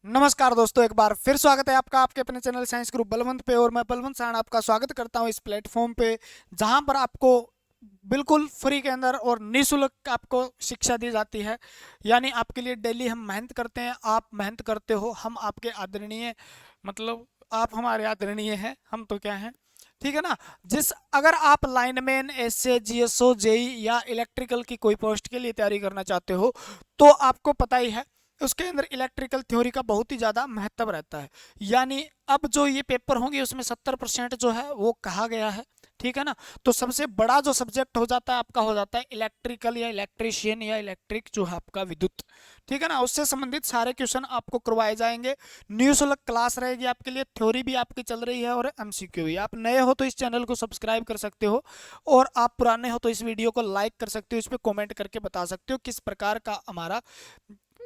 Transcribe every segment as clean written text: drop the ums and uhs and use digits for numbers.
नमस्कार दोस्तों, एक बार फिर स्वागत है आपका आपके अपने चैनल साइंस ग्रुप बलवंत पे। और मैं बलवंत साण आपका स्वागत करता हूं इस प्लेटफॉर्म पे, जहां पर आपको बिल्कुल फ्री के अंदर और निःशुल्क आपको शिक्षा दी जाती है। यानी आपके लिए डेली हम मेहनत करते हैं, आप मेहनत करते हो, हम आपके आदरणीय, मतलब आप हमारे आदरणीय हैं, हम तो क्या हैं, ठीक है ना। जिस अगर आप लाइनमैन, एसए, जीएसओ, जेई या इलेक्ट्रिकल की कोई पोस्ट के लिए तैयारी करना चाहते हो तो आपको पता ही है उसके अंदर इलेक्ट्रिकल थ्योरी का बहुत ही ज़्यादा महत्व रहता है। यानी अब जो ये पेपर होंगे उसमें 70% जो है वो कहा गया है, ठीक है ना। तो सबसे बड़ा जो सब्जेक्ट हो जाता है आपका, हो जाता है इलेक्ट्रिकल या इलेक्ट्रिशियन या इलेक्ट्रिक जो है आपका विद्युत, ठीक है ना। उससे संबंधित सारे क्वेश्चन आपको करवाए जाएंगे। निःशुल्क क्लास रहेगी आपके लिए, थ्योरी भी आपकी चल रही है और एमसीक्यू भी। आप नए हो तो इस चैनल को सब्सक्राइब कर सकते हो, और आप पुराने हो तो इस वीडियो को लाइक कर सकते हो, इस पर कॉमेंट करके बता सकते हो किस प्रकार का हमारा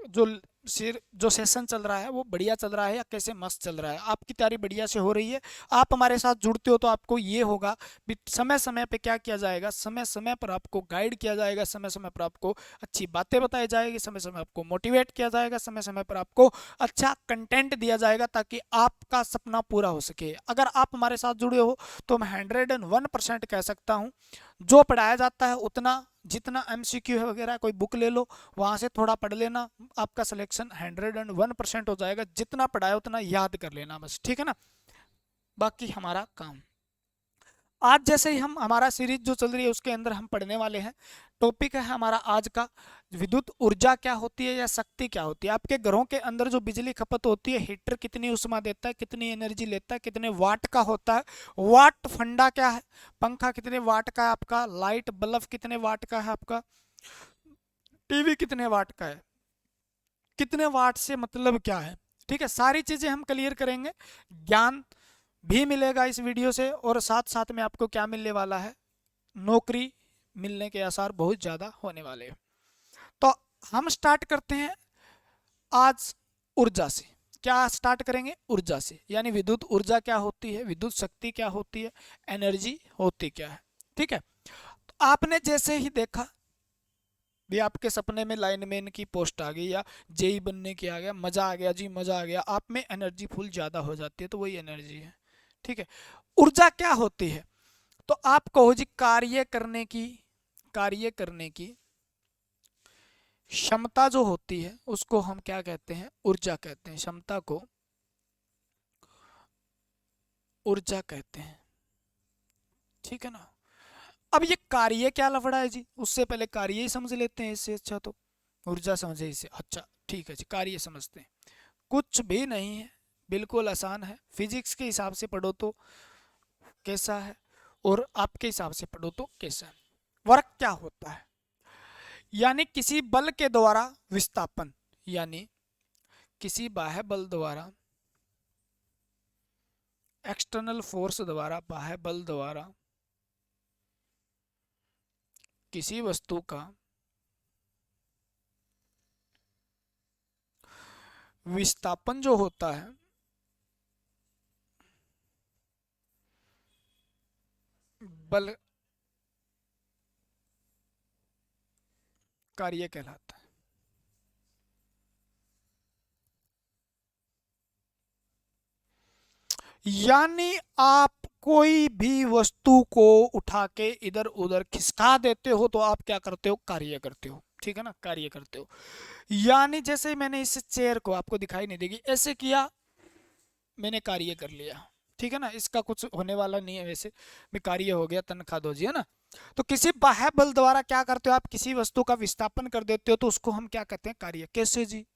जो सिर जो सेशन चल रहा है वो बढ़िया चल रहा है या कैसे मस्त चल रहा है। आपकी तैयारी बढ़िया से हो रही है, आप हमारे साथ जुड़ते हो तो आपको ये होगा भी समय समय पे क्या किया जाएगा, समय समय पर आपको गाइड किया जाएगा, समय समय पर आपको अच्छी बातें बताई जाएगी, समय समय आपको मोटिवेट किया जाएगा, समय समय पर आपको अच्छा कंटेंट दिया जाएगा ताकि आपका सपना पूरा हो सके। अगर आप हमारे साथ जुड़े हो तो मैं 101% कह सकता हूँ, जो पढ़ाया जाता है उतना, जितना एमसीक्यू है वगैरह, कोई बुक ले लो वहां से थोड़ा पढ़ लेना, आपका सिलेक्शन 101% हो जाएगा। जितना पढ़ाया उतना याद कर लेना बस, ठीक है ना। बाकी हमारा काम, आज जैसे ही हम हमारा सीरीज जो चल रही है उसके अंदर हम पढ़ने वाले हैं। टॉपिक है हमारा आज का, विद्युत ऊर्जा क्या होती है या शक्ति क्या होती है। आपके घरों के अंदर जो बिजली खपत होती है, हीटर कितनी उष्मा देता है, कितनी एनर्जी लेता है, कितने वाट का होता है, वाट फंडा क्या है, पंखा कितने वाट का है आपका, लाइट बल्ब कितने वाट का है आपका, टीवी कितने वाट का है, कितने वाट से मतलब क्या है, ठीक है। सारी चीजें हम क्लियर करेंगे, ज्ञान भी मिलेगा इस वीडियो से, और साथ साथ में आपको क्या मिलने वाला है, नौकरी मिलने के आसार बहुत ज्यादा होने वाले हैं। तो हम स्टार्ट करते हैं आज ऊर्जा से। क्या स्टार्ट करेंगे, ऊर्जा से, यानी विद्युत ऊर्जा क्या होती है, विद्युत शक्ति क्या होती है, एनर्जी होती क्या है, ठीक है। तो आपने जैसे ही देखा भी आपके सपने में लाइनमैन की पोस्ट आ गई या जेई बनने की आ गया, मजा आ गया जी, मजा आ गया, आप में एनर्जी फुल ज्यादा हो जाती है, तो वही एनर्जी है, ठीक है। ऊर्जा क्या होती है, तो आप कहो जी कार्य करने की क्षमता जो होती है उसको हम क्या कहते हैं, ऊर्जा कहते हैं। क्षमता को ऊर्जा कहते हैं, ठीक है ना। अब ये कार्य क्या लफड़ा है जी, उससे पहले कार्य ही समझ लेते हैं, इससे अच्छा तो ऊर्जा समझे इससे अच्छा, ठीक है जी, कार्य समझते हैं। कुछ भी नहीं है, बिल्कुल आसान है। फिजिक्स के हिसाब से पढ़ो तो कैसा है, और आपके हिसाब से पढ़ो तो कैसा है। वर्क क्या होता है, यानी किसी बल के द्वारा विस्थापन, यानी किसी बाह्य बल द्वारा, एक्सटर्नल फोर्स द्वारा, बाह्य बल द्वारा किसी वस्तु का विस्थापन जो होता है, बल कार्य कहलाता है। यानी आप कोई भी वस्तु को उठा के इधर उधर खिसका देते हो तो आप क्या करते हो, कार्य करते हो, ठीक है ना, कार्य करते हो। यानी जैसे मैंने इस चेयर को, आपको दिखाई नहीं देगी, ऐसे किया, मैंने कार्य कर लिया, ठीक है ना। इसका कुछ होने वाला नहीं है वैसे भी, कार्य हो गया, तनख्वाह दो जी, है ना। तो किसी बाह्य बल द्वारा क्या करते हो आप, किसी वस्तु का विस्थापन कर देते हो, तो उसको हम क्या कहते हैं, कार्य। कैसे जी,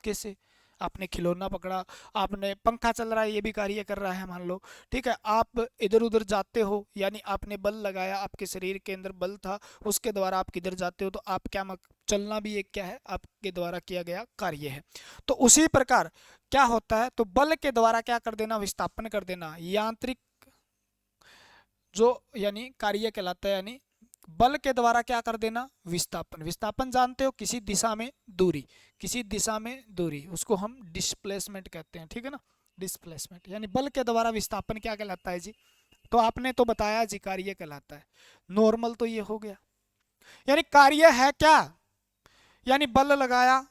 कैसे, आपने खिलौना पकड़ा, आपने पंखा चल रहा है, ये भी कार्य कर रहा है मान लो, ठीक है। आप इधर उधर जाते हो, यानी आपने बल लगाया, आपके शरीर के अंदर बल था, उसके द्वारा आप किधर जाते हो, तो आप क्या चलना भी एक क्या है, आपके द्वारा किया गया कार्य है। तो उसी प्रकार क्या होता है, तो बल के द्वारा क्या कर देना, विस्थापन कर देना, यांत्रिक जो यानी कार्य कहलाता है। यानी बल के द्वारा क्या कर देना, विस्थापन। विस्थापन जानते हो, किसी दिशा में दूरी, किसी दिशा में दूरी, उसको हम डिस्प्लेसमेंट कहते हैं, ठीक है ना। डिस्प्लेसमेंट यानी बल के द्वारा विस्थापन क्या कहलाता है जी, तो आपने तो बताया जी, कार्य कहलाता है। नॉर्मल तो ये हो गया, यानी कार्य है क्या, यानी बल लगाया,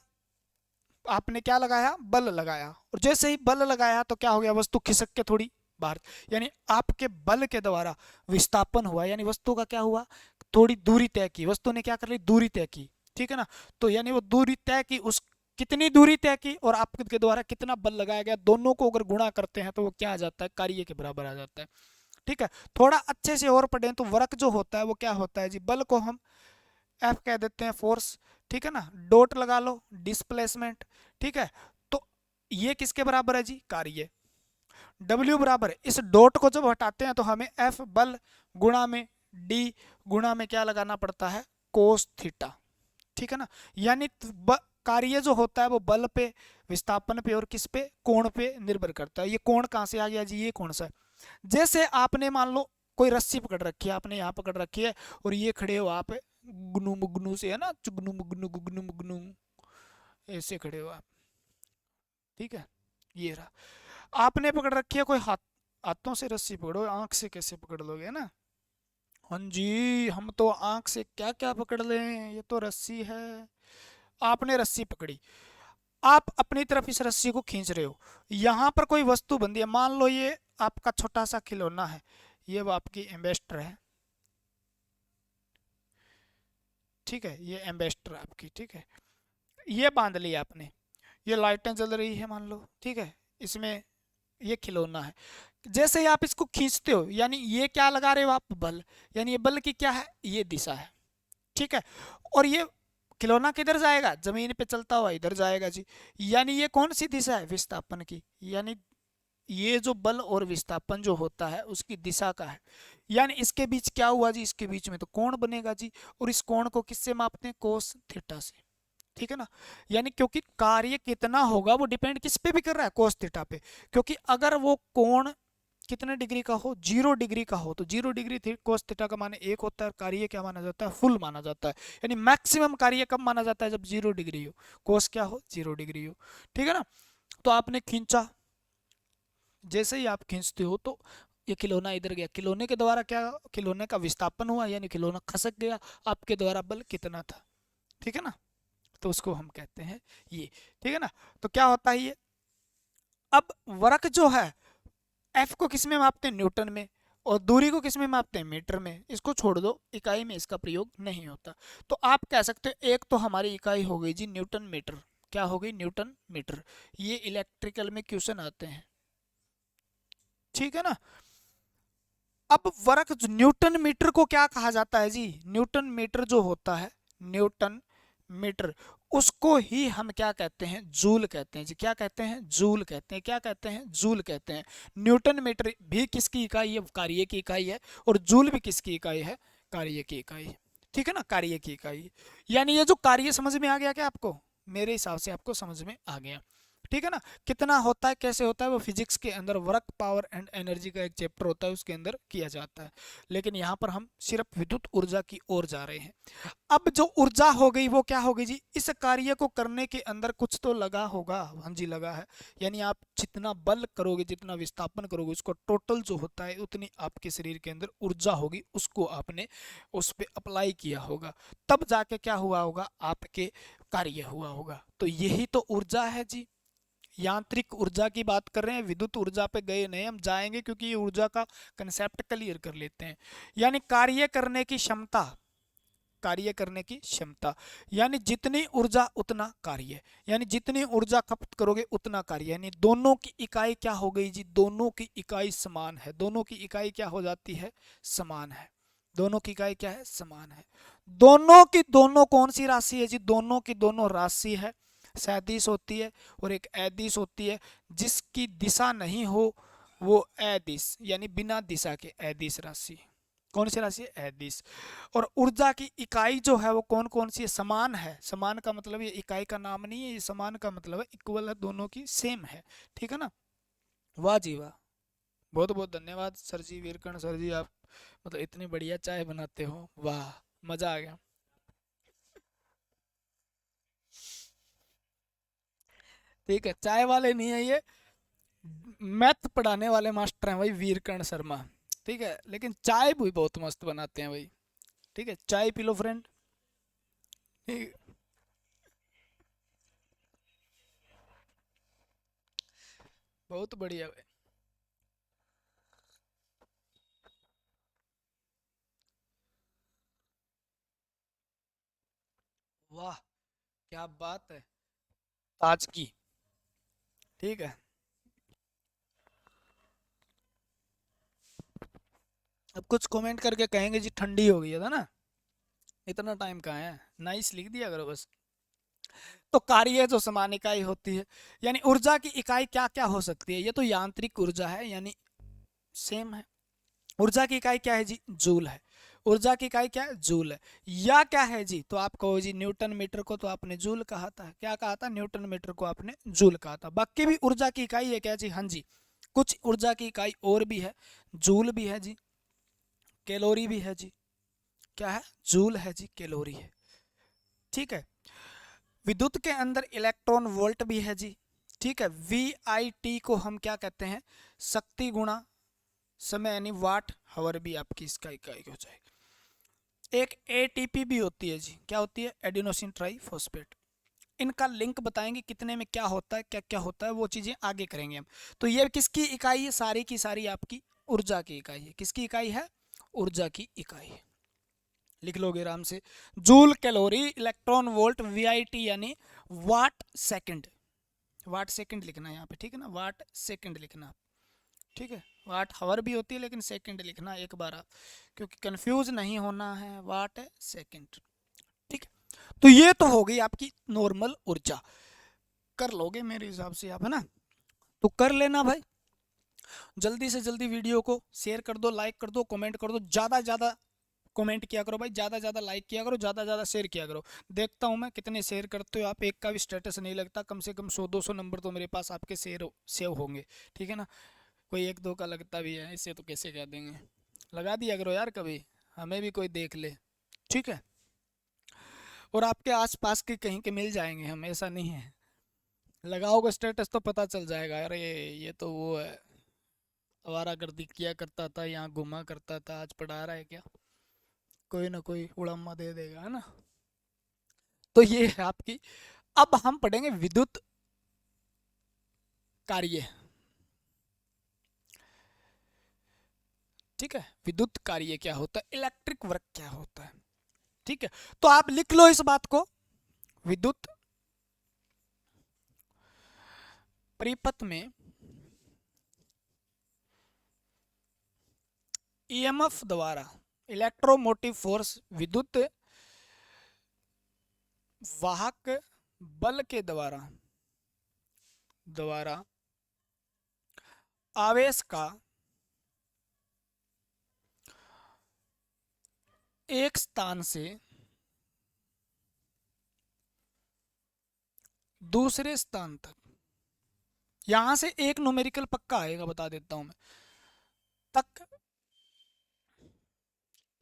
आपने क्या लगाया, बल लगाया, और जैसे ही बल लगाया तो क्या हो गया, वस्तु खिसक के थोड़ी बाहर, यानी आपके बल के द्वारा विस्थापन हुआ, यानी वस्तु का क्या हुआ, थोड़ी दूरी तय की, वस्तु ने क्या कर ली, दूरी तय की, ठीक है ना। तो यानी वो दूरी तय की, उस कितनी दूरी तय की और आपके द्वारा कितना बल लगाया गया, दोनों को अगर गुणा करते हैं तो वो क्या आ जाता है, कार्य के बराबर आ जाता है। ठीक है, थोड़ा अच्छे से और पढ़ें तो वर्क जो होता है वो क्या होता है जी, बल को हम एफ कह देते हैं, फोर्स, ठीक है ना, डॉट लगा लो, डिस्प्लेसमेंट, ठीक है। तो ये किसके बराबर है जी, कार्य। W बराबर, इस डॉट को जब हटाते हैं तो हमें F बल गुणा में D गुणा में क्या लगाना पड़ता है, कोस थीटा, ठीक है ना। यानी कार्य जो होता है वो बल पे, विस्थापन पे और किस पे, कोण पे निर्भर करता है। ये कोण कहाँ से आ गया जी, ये कौन सा है, जैसे आपने मान लो कोई रस्सी पकड़ रखी है, आपने यहाँ पकड़ रखी है और ये खड़े हो आप गुनु मुगनू से, है ना, चुगनू मुगनू गुगनू मुगनू, ऐसे खड़े हो आप, ठीक है, ये रहा। आपने पकड़ रखी है कोई हाथ, हाथों से रस्सी पकड़ो, आंख से कैसे पकड़ लोगे, है ना। हाँ जी, हम तो आंख से क्या क्या पकड़ लें, ये तो रस्सी है। आपने रस्सी पकड़ी, आप अपनी तरफ इस रस्सी को खींच रहे हो, यहाँ पर कोई वस्तु बंधी है, मान लो ये आपका छोटा सा खिलौना है, ये वो आपकी एम्बेस्टर है, ठीक है, ये एम्बेस्टर आपकी, ठीक है, ये बांध लिया आपने, ये लाइटें जल रही है मान लो, ठीक है, इसमें ये खिलौना है, जैसे ही आप इसको खींचते हो, यानी ये क्या लगा रहे हो आप, बल, यानी ये बल की क्या है, ये दिशा है, ठीक है। और ये खिलौना किधर जाएगा, जमीन पे चलता हुआ इधर जाएगा जी, यानी ये कौन सी दिशा है, विस्थापन की, यानी ये जो बल और विस्थापन जो होता है उसकी दिशा का है। यानी इसके बीच क्या हुआ जी, इसके बीच में तो कोण बनेगा जी, और इस कोण को किससे मापते हैं, कोस थीटा से, ठीक है ना। यानी क्योंकि कार्य कितना होगा वो डिपेंड किस पे भी कर रहा है, कोस थीटा पे, क्योंकि अगर वो कोण कितने डिग्री का हो, 0 डिग्री का हो, तो 0 डिग्री थी कोस थीटा का मान 1 होता है, कार्य क्या माना जाता है, फुल माना जाता है, यानी मैक्सिमम कार्य कब माना जाता है, जब 0 डिग्री हो, कोस क्या हो, 0 डिग्री हो, ठीक है ना। तो आपने खींचा, जैसे ही आप खींचते हो तो ये खिलौना इधर गया, खिलौने के द्वारा क्या, खिलौने का विस्थापन हुआ, यानी खिलौना खसक गया, आपके द्वारा बल कितना था, ठीक है ना, तो उसको हम कहते हैं ये, ठीक है ना। तो क्या होता है ये, अब वर्क जो है एफ को किस में मापते हैं, न्यूटन में, और दूरी को किस में मापते हैं, मीटर में, इसको छोड़ दो, इकाई में इसका प्रयोग नहीं होता। तो आप कह सकते हो एक तो हमारी इकाई हो गई जी न्यूटन मीटर, क्या हो गई, न्यूटन मीटर, ये इलेक्ट्रिकल में क्वेश्चन आते हैं, ठीक है ना। अब वर्क न्यूटन मीटर को क्या कहा जाता है जी, न्यूटन मीटर जो होता है, न्यूटन मीटर, उसको ही हम क्या कहते हैं, जूल कहते हैं जी, क्या कहते हैं, जूल कहते हैं, क्या कहते हैं, जूल कहते हैं। न्यूटन मीटर भी किसकी इकाई है, कार्य की इकाई है, और जूल भी किसकी इकाई है, कार्य की इकाई है, ठीक है ना, कार्य की इकाई। यानी ये जो कार्य समझ में आ गया क्या आपको, मेरे हिसाब से आपको समझ में आ गया, ठीक है ना। कितना होता है, कैसे होता है, वो फिजिक्स के अंदर वर्क पावर एंड एनर्जी का एक चैप्टर होता है, उसके अंदर किया जाता है, लेकिन यहाँ पर हम सिर्फ विद्युत ऊर्जा की ओर जा रहे हैं। अब जो ऊर्जा हो गई वो क्या हो गई जी, इस कार्य को करने के अंदर कुछ तो लगा होगा, हाँ जी लगा है, यानी आप जितना बल करोगे, जितना विस्थापन करोगे, उसको टोटल जो होता है उतनी आपके शरीर के अंदर ऊर्जा होगी, उसको आपने उस पर अप्लाई किया होगा, तब जाके क्या हुआ होगा, आपके कार्य हुआ होगा। तो यही तो ऊर्जा है जी, यांत्रिक ऊर्जा की बात कर रहे हैं, विद्युत ऊर्जा पे गए नहीं, हम जाएंगे क्योंकि ये ऊर्जा का कंसेप्ट क्लियर कर लेते हैं। यानी कार्य करने की क्षमता, कार्य करने की क्षमता, यानी जितनी ऊर्जा उतना कार्य, यानी जितनी ऊर्जा खपत करोगे उतना कार्य, यानी दोनों की इकाई क्या हो गई जी, दोनों की इकाई समान है, दोनों की इकाई क्या हो जाती है, समान है, दोनों की इकाई क्या है, समान है। दोनों की दोनों कौन सी राशि है जी, दोनों की दोनों राशि है, सदिश होती है और एक अदिश होती है, जिसकी दिशा नहीं हो वो अदिश, यानी बिना दिशा के अदिश राशि, कौन सी राशि है, अदिश। और ऊर्जा की इकाई जो है वो कौन कौन सी है, समान है, समान का मतलब ये इकाई का नाम नहीं है, ये समान का मतलब है इक्वल है, दोनों की सेम है, ठीक है ना। वाह जी वाह, बहुत बहुत धन्यवाद सर जी, वीरकर्ण सर जी, आप मतलब इतनी बढ़िया चाय बनाते हो, वाह, मजा आ गया। ठीक है, चाय वाले नहीं है ये, मैथ पढ़ाने वाले मास्टर हैं भाई, वीरकर्ण शर्मा, ठीक है, लेकिन चाय भी बहुत मस्त बनाते हैं भाई, ठीक है, चाय पी लो फ्रेंड, ठीक। बहुत बढ़िया भाई। वाह, क्या बात है। ताजगी। ठीक है। अब कुछ कमेंट करके कहेंगे जी ठंडी हो गई है ना, इतना टाइम कहाँ है, नाइस लिख दिया करो बस। तो कार्य जो समान इकाई होती है, यानी ऊर्जा की इकाई क्या क्या हो सकती है, ये तो यांत्रिक ऊर्जा है, यानी सेम है। ऊर्जा की इकाई क्या है जी, जूल है। ऊर्जा की इकाई क्या है, जूल है। या क्या है जी, तो आप कहो जी न्यूटन मीटर को तो आपने जूल कहा था, क्या कहा था, न्यूटन मीटर को आपने जूल कहा था। बाकी भी ऊर्जा की इकाई है क्या जी, हाँ जी। कुछ ऊर्जा की इकाई और भी है, जूल भी है जी, कैलोरी भी है जी। क्या है, जूल है जी, कैलोरी है। ठीक है। विद्युत के अंदर इलेक्ट्रॉन वोल्ट भी है जी। ठीक है। वी आई टी को हम क्या कहते हैं, शक्ति गुणा समय, यानी वाट हावर भी आपकी इसका इकाई हो जाएगी। एक एटीपी भी होती है जी, क्या होती है, एडिनोसिन ट्राइफॉस्फेट। इनका लिंक बताएंगे कितने में क्या होता है, क्या क्या होता है, वो चीजें आगे करेंगे हम। तो ये किसकी इकाई है, सारी की सारी आपकी ऊर्जा की इकाई है। किसकी इकाई है, ऊर्जा की इकाई है। लिख लोगे आराम से, joule calorie electron volt VIT, यानी वाट सेकंड। वाट सेकंड लिखना है यहाँ पे, ठीक है ना, वाट सेकंड लिखना। ठीक है। वाट हावर भी होती है लेकिन सेकंड लिखना एक बार आप, क्योंकि कंफ्यूज नहीं होना है, वाट सेकंड। ठीक है। तो ये तो हो गई आपकी नॉर्मल ऊर्जा, कर लोगे मेरे हिसाब से आप, है ना। तो कर लेना भाई, जल्दी से जल्दी वीडियो को शेयर कर दो, लाइक कर दो, कमेंट कर दो, ज़्यादा ज़्यादा कमेंट किया करो भाई, ज़्यादा ज़्यादा लाइक किया करो, ज़्यादा ज़्यादा शेयर किया करो। देखता हूँ मैं कितने शेयर करते हो आप, एक का भी स्टेटस नहीं लगता, कम से कम 100-200 नंबर तो मेरे पास आपके शेयर सेव होंगे। ठीक है ना, कोई एक दो का लगता भी है, इससे तो कैसे कह देंगे। लगा दिया करो यार, कभी हमें भी कोई देख ले। ठीक है। और आपके आसपास के कहीं के मिल जाएंगे हम, ऐसा नहीं है। लगाओगे स्टेटस तो पता चल जाएगा, अरे ये तो वो है, आवारागर्दी किया करता था, यहाँ घुमा करता था, आज पढ़ा रहा है क्या, कोई ना कोई उड़म्मा दे देगा, है ना। तो ये है आपकी। अब हम पढ़ेंगे विद्युत कार्य। ठीक है, विद्युत कार्य क्या होता है, इलेक्ट्रिक वर्क क्या होता है। ठीक है। तो आप लिख लो इस बात को, विद्युत परिपथ में ईएमएफ द्वारा, इलेक्ट्रोमोटिव फोर्स, विद्युत वाहक बल के द्वारा द्वारा आवेश का एक स्थान से दूसरे स्थान तक, यहां से एक न्यूमेरिकल पक्का आएगा, बता देता हूं मैं, तक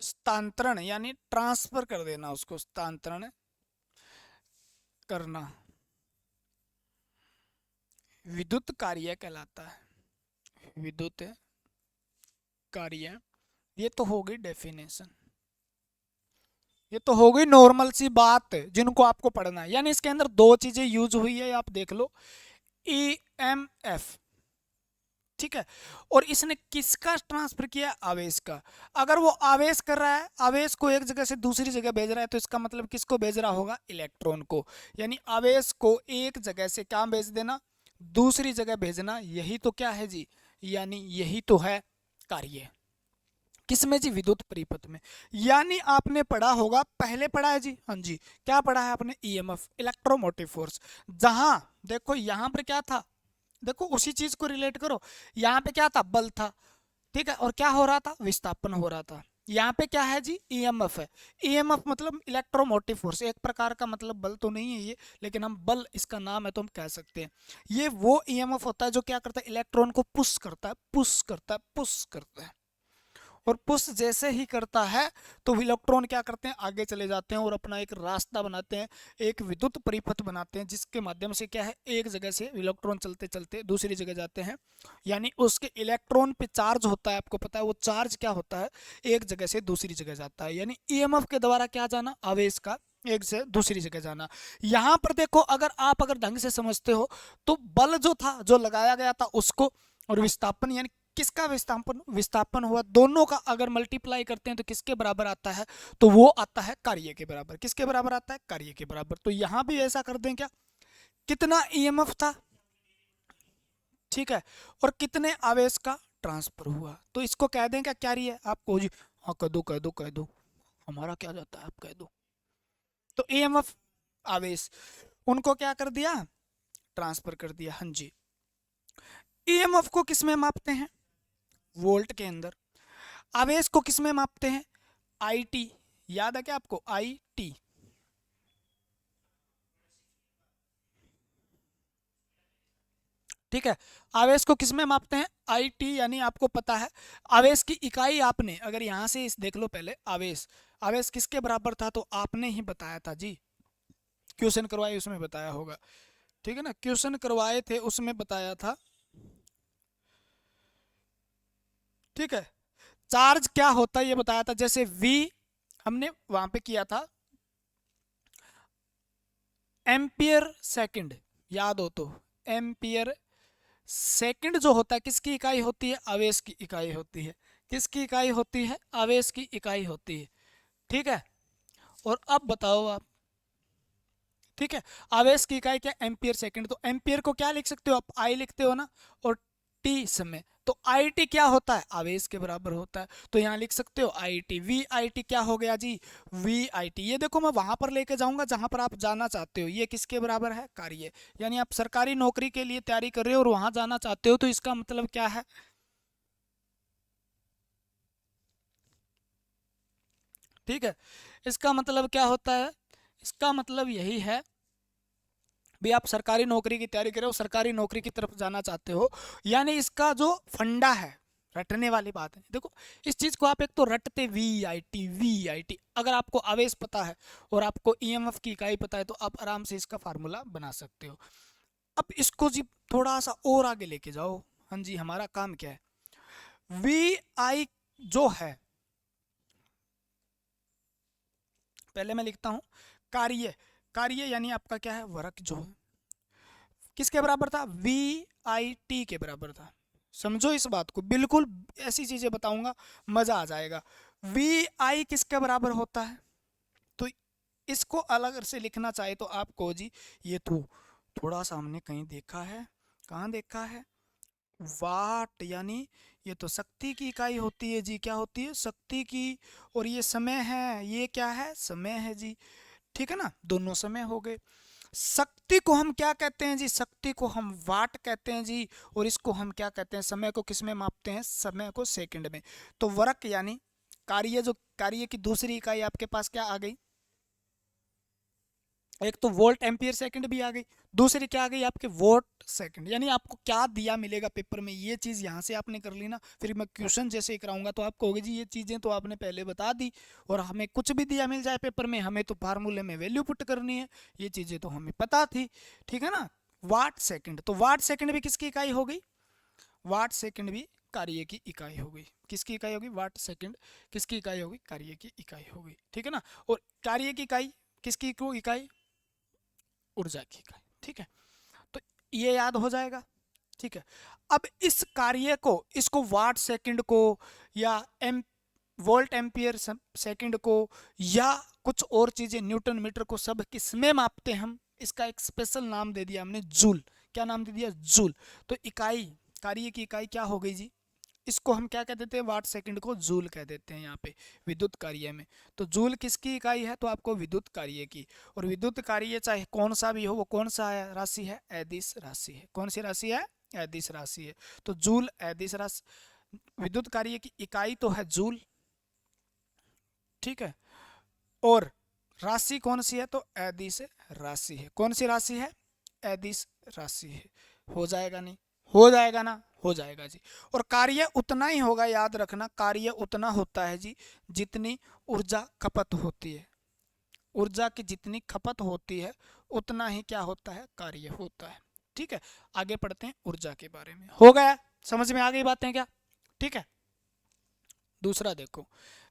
स्थानांतरण, यानी ट्रांसफर कर देना उसको, स्थानांतरण करना विद्युत कार्य कहलाता है। विद्युत कार्य, ये तो हो गई डेफिनेशन, ये तो हो गई नॉर्मल सी बात जिनको आपको पढ़ना है। यानी इसके अंदर दो चीजें यूज हुई है, आप देख लो, ईएमएफ। ठीक है। और इसने किसका ट्रांसफर किया, आवेश का। अगर वो आवेश कर रहा है, आवेश को एक जगह से दूसरी जगह भेज रहा है, तो इसका मतलब किसको भेज रहा होगा, इलेक्ट्रॉन को। यानी आवेश को एक जगह से क्या भेज देना, दूसरी जगह भेजना, यही तो क्या है जी, यानी यही तो है कार्य। किसमें जी, विद्युत परिपथ में। यानी आपने पढ़ा होगा, पहले पढ़ा है जी, हाँ जी, क्या पढ़ा है आपने, ईएमएफ, इलेक्ट्रोमोटिव फोर्स। जहां देखो यहां पर क्या था, देखो उसी चीज को रिलेट करो, यहाँ पे क्या था, बल था। ठीक है। और क्या हो रहा था, विस्थापन हो रहा था। यहाँ पे क्या है जी, ईएमएफ है। ईएमएफ मतलब इलेक्ट्रोमोटिव फोर्स, एक प्रकार का, मतलब बल तो नहीं है ये, लेकिन हम बल इसका नाम है तो हम कह सकते हैं। ये वो ईएमएफ होता है जो क्या करता है, इलेक्ट्रॉन को पुश करता है, पुश करता है, पुश करता है। और पुश जैसे ही करता है तो इलेक्ट्रॉन क्या करते हैं, आगे चले जाते हैं और अपना एक रास्ता बनाते हैं, एक विद्युत परिपथ बनाते हैं, जिसके माध्यम से क्या है, एक जगह से इलेक्ट्रॉन चलते चलते दूसरी जगह जाते हैं। यानी उसके इलेक्ट्रॉन पे चार्ज होता है, आपको पता है वो चार्ज क्या होता है, एक जगह से दूसरी जगह जाता है। यानी ईएमएफ के द्वारा क्या जाना, आवेश का एक से दूसरी जगह जाना। यहां पर देखो, अगर ढंग से समझते हो तो बल जो था, जो लगाया गया था उसको, और विस्थापन यानी किसका विस्थापन विस्थापन हुआ, दोनों का अगर मल्टीप्लाई करते हैं तो किसके बराबर आता है, तो वो आता है कार्य के बराबर। किसके बराबर आता है? कार्य के बराबर। तो यहां भी ऐसा कर दें क्या, कितना ईएमएफ था, ठीक है, और कितने आवेश का ट्रांसफर हुआ, तो इसको कह दें क्या कार्य है। आपको जी हाँ कह दो कह दो कह दो, हमारा क्या जाता है, आप कह दो। तो ईएमएफ आवेश, उनको क्या कर दिया, ट्रांसफर कर दिया। हाँ जी। ईएमएफ को किस में मापते हैं? वोल्ट के अंदर। आवेश को किस में मापते हैं? आईटी। याद है क्या आपको? आईटी। ठीक है, आवेश को किस में मापते हैं? आईटी, यानी आपको पता है आवेश की इकाई। आपने अगर यहां से इस देख लो पहले, आवेश आवेश किसके बराबर था, तो आपने ही बताया था जी, क्वेश्चन करवाए उसमें बताया होगा, ठीक है ना, क्वेश्चन करवाए थे उसमें बताया था, ठीक है। चार्ज क्या होता है ये बताया था, जैसे V हमने वहां पे किया था एम्पियर सेकंड, याद हो तो। एम्पियर सेकंड जो होता है किसकी इकाई होती है? आवेश की इकाई होती है। किसकी इकाई होती है? आवेश की इकाई होती है, ठीक है। और अब बताओ आप, ठीक है, आवेश की इकाई क्या? Ampere second. तो एम्पियर को क्या लिख सकते हो आप? आई लिखते हो ना, और टी समय, तो आई टी क्या होता है? आवेश के बराबर होता है। तो यहाँ लिख सकते हो I T. V I T क्या हो गया जी? We I T. ये देखो मैं वहां पर लेके जाऊंगा जहां पर आप जाना चाहते हो। ये किसके बराबर है? कार्य। यानी आप सरकारी नौकरी के लिए तैयारी कर रहे हो और वहां जाना चाहते हो, तो इसका मतलब क्या है? ठीक है, इसका मतलब क्या होता है? इसका मतलब यही है भी आप सरकारी नौकरी की तैयारी कर रहे हो, सरकारी नौकरी की तरफ जाना चाहते हो, यानी इसका जो फंडा है, रटने वाली बात है। देखो इस चीज को आप एक तो रटते वी आई टी, अगर आपको आवेश पता है और आपको ईएमएफ की इकाई पता है तो आप आराम से इसका फार्मूला बना सकते हो। अब इसको जी थोड़ा सा और आगे लेके जाओ। हाँ जी, हमारा काम क्या है? वी आई जो है, पहले मैं लिखता हूं कार्य। कार्य यानी आपका क्या है? वर्क जो है, किसके बराबर था? वी आई टी के बराबर था। समझो इस बात को, बिल्कुल ऐसी चीजें बताऊंगा मजा आ जाएगा। वी आई किसके बराबर होता है? तो इसको अलग से लिखना चाहे तो आपको जी, ये तो थोड़ा सा हमने कहीं देखा है, कहाँ देखा है? वाट, यानी ये तो शक्ति की इकाई होती है जी। क्या होती है? शक्ति की। और ये समय है, ये क्या है? समय है जी, ठीक है ना, दोनों समय हो गए। शक्ति को हम क्या कहते हैं जी? शक्ति को हम वाट कहते हैं जी। और इसको हम क्या कहते हैं? समय को किस में मापते हैं? समय को सेकंड में। तो वर्क यानी कार्य, जो कार्य की दूसरी इकाई आपके पास क्या आ गई? एक तो वोल्ट एम्पियर सेकंड भी आ गई, दूसरी क्या आ गई आपके? Vote second. यानी आपको क्या दिया मिलेगा पेपर में, ये चीज यहाँ से आपने कर ली ना, फिर मैं क्वेश्चन जैसे ही कराऊंगा तो आपको होगी जी ये चीजें तो आपने पहले बता दी, और हमें कुछ भी दिया मिल जाए पेपर में, हमें तो फार्मूले में वैल्यू पुट करनी है, ये चीजें तो हमें पता थी, ठीक है ना। वाट सेकंड, तो वाट सेकंड भी किसकी इकाई हो गई? वाट सेकंड भी कार्य की इकाई हो गई। किसकी इकाई होगी? वाट सेकंड किसकी इकाई होगी? कार्य की इकाई होगी, ठीक है ना। और कार्य की इकाई किसकी इकाई? ऊर्जा की इकाई, ठीक है। तो ये याद हो जाएगा, ठीक है। अब इस कार्य को, इसको वाट सेकंड को, या एम वोल्ट एम्पियर सेकंड को, या कुछ और चीजें न्यूटन मीटर को, सब किसमें मापते हैं हम? इसका एक स्पेशल नाम दे दिया हमने, जूल। क्या नाम दे दिया? जूल। तो इकाई, कार्य की इकाई क्या हो गई जी? इसको हम क्या कह देते हैं? वाट सेकंड को जूल कह देते हैं यहाँ पे विद्युत कार्य में। तो जूल किसकी इकाई है? तो आपको विद्युत कार्य की। और विद्युत कार्य चाहे कौन सा भी हो, वो कौन सा है? राशि है? अदिश राशि है। कौन सी राशि है? अदिश राशि है। तो जूल अदिश राशि, विद्युत कार्य की इकाई तो है जूल, ठीक है। और राशि कौन सी है? तो अदिश राशि है। कौन सी राशि है? अदिश राशि है। हो जाएगा नहीं? हो जाएगा ना? हो जाएगा जी। और कार्य उतना ही होगा, याद रखना, कार्य उतना होता है जी जितनी ऊर्जा खपत होती है। ऊर्जा की जितनी खपत होती है उतना ही क्या होता है? कार्य होता है, ठीक है। आगे पढ़ते हैं ऊर्जा के बारे में। हो गया? समझ में आ गई बातें क्या? ठीक है, दूसरा देखो,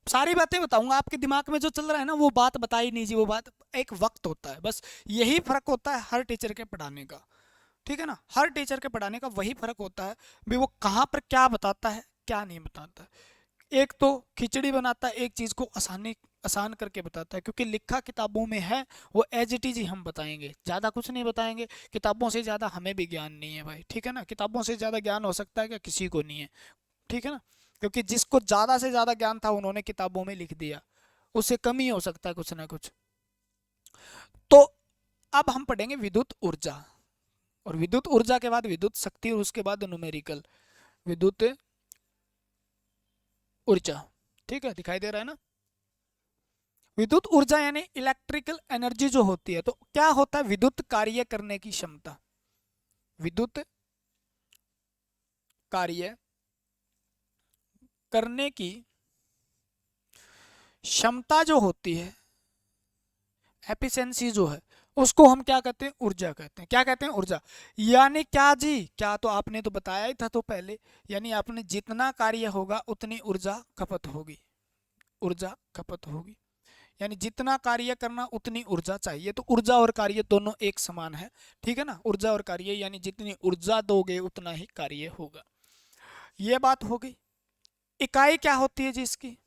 सारी बातें बताऊंगा, आपके दिमाग में जो चल रहा है ना वो बात बताई नहीं जी, वो बात एक वक्त होता है, बस यही फर्क होता है हर टीचर के पढ़ाने का, ठीक है ना, हर टीचर के पढ़ाने का वही फर्क होता है भी वो कहाँ पर क्या बताता है क्या नहीं बताता है। एक तो खिचड़ी बनाता है, एक चीज को आसान करके बताता है, क्योंकि लिखा किताबों में है वो एज इट इज ही हम बताएंगे, ज्यादा कुछ नहीं बताएंगे। किताबों से ज्यादा हमें भी ज्ञान नहीं है भाई, ठीक है ना, किताबों से ज्यादा ज्ञान हो सकता है क्या, किसी को नहीं है, ठीक है ना, क्योंकि जिसको ज्यादा से ज्यादा ज्ञान था उन्होंने किताबों में लिख दिया, उससे कम ही हो सकता है कुछ ना कुछ। तो अब हम पढ़ेंगे विद्युत ऊर्जा, और विद्युत ऊर्जा के बाद विद्युत शक्ति, और उसके बाद न्यूमेरिकल विद्युत ऊर्जा, ठीक है, दिखाई दे रहा है ना। विद्युत ऊर्जा यानी इलेक्ट्रिकल एनर्जी जो होती है, तो क्या होता है, विद्युत कार्य करने की क्षमता, विद्युत कार्य करने की क्षमता जो होती है, एफिशिएंसी जो है, उसको हम क्या कहते हैं, ऊर्जा कहते हैं। क्या कहते हैं, ऊर्जा। यानी क्या जी, क्या तो आपने तो बताया ही था तो पहले, यानी आपने जितना कार्य होगा उतनी ऊर्जा खपत होगी, ऊर्जा खपत होगी, यानी जितना कार्य करना उतनी ऊर्जा चाहिए। तो ऊर्जा और कार्य दोनों एक समान है, ठीक है ना, ऊर्जा और कार्य यानी जितनी ऊर्जा दोगे उतना ही कार्य होगा, ये बात हो गई। इकाई क्या होती है जी इसकी,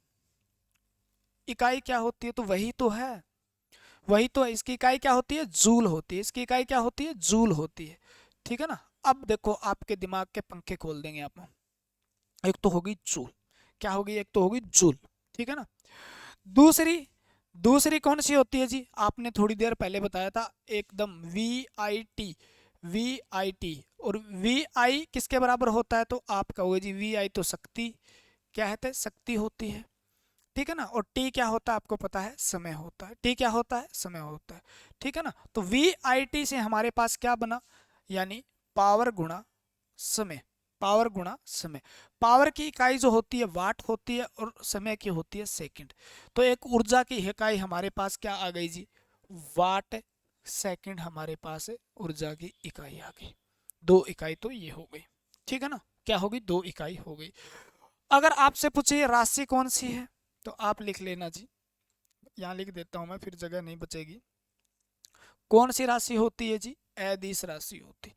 इकाई क्या होती है, तो वही तो है, वही तो है, इसकी इकाई क्या होती है, जूल होती है, इसकी इकाई क्या होती है, जूल होती है, ठीक है ना। अब देखो आपके दिमाग के पंखे खोल देंगे आप, एक तो होगी जूल, क्या होगी, एक तो होगी जूल, ठीक है ना। दूसरी, दूसरी कौन सी होती है जी, आपने थोड़ी देर पहले बताया था एकदम, V I T, V I T, और वी आई किसके बराबर होता है, तो आप कहोगे जी वी आई तो शक्ति, क्या है, शक्ति होती है, ठीक है ना, और टी क्या होता है आपको पता है, समय होता है, टी क्या होता है, समय होता है, ठीक है ना। तो वी आई टी से हमारे पास क्या बना, यानी पावर गुणा समय, पावर गुणा समय, पावर की इकाई जो होती है वाट होती है, और समय की होती है सेकंड। तो एक ऊर्जा की इकाई हमारे पास क्या आ गई जी, वाट सेकंड हमारे पास है, ऊर्जा की इकाई आ गई, दो इकाई तो ये हो गई, ठीक है ना, क्या होगी, दो इकाई हो गई। अगर आपसे पूछे राशि कौन सी है, तो आप लिख लेना जी, यहाँ लिख देता हूं मैं, फिर जगह नहीं बचेगी। कौन सी राशि होती है जी, अदिश राशि होती,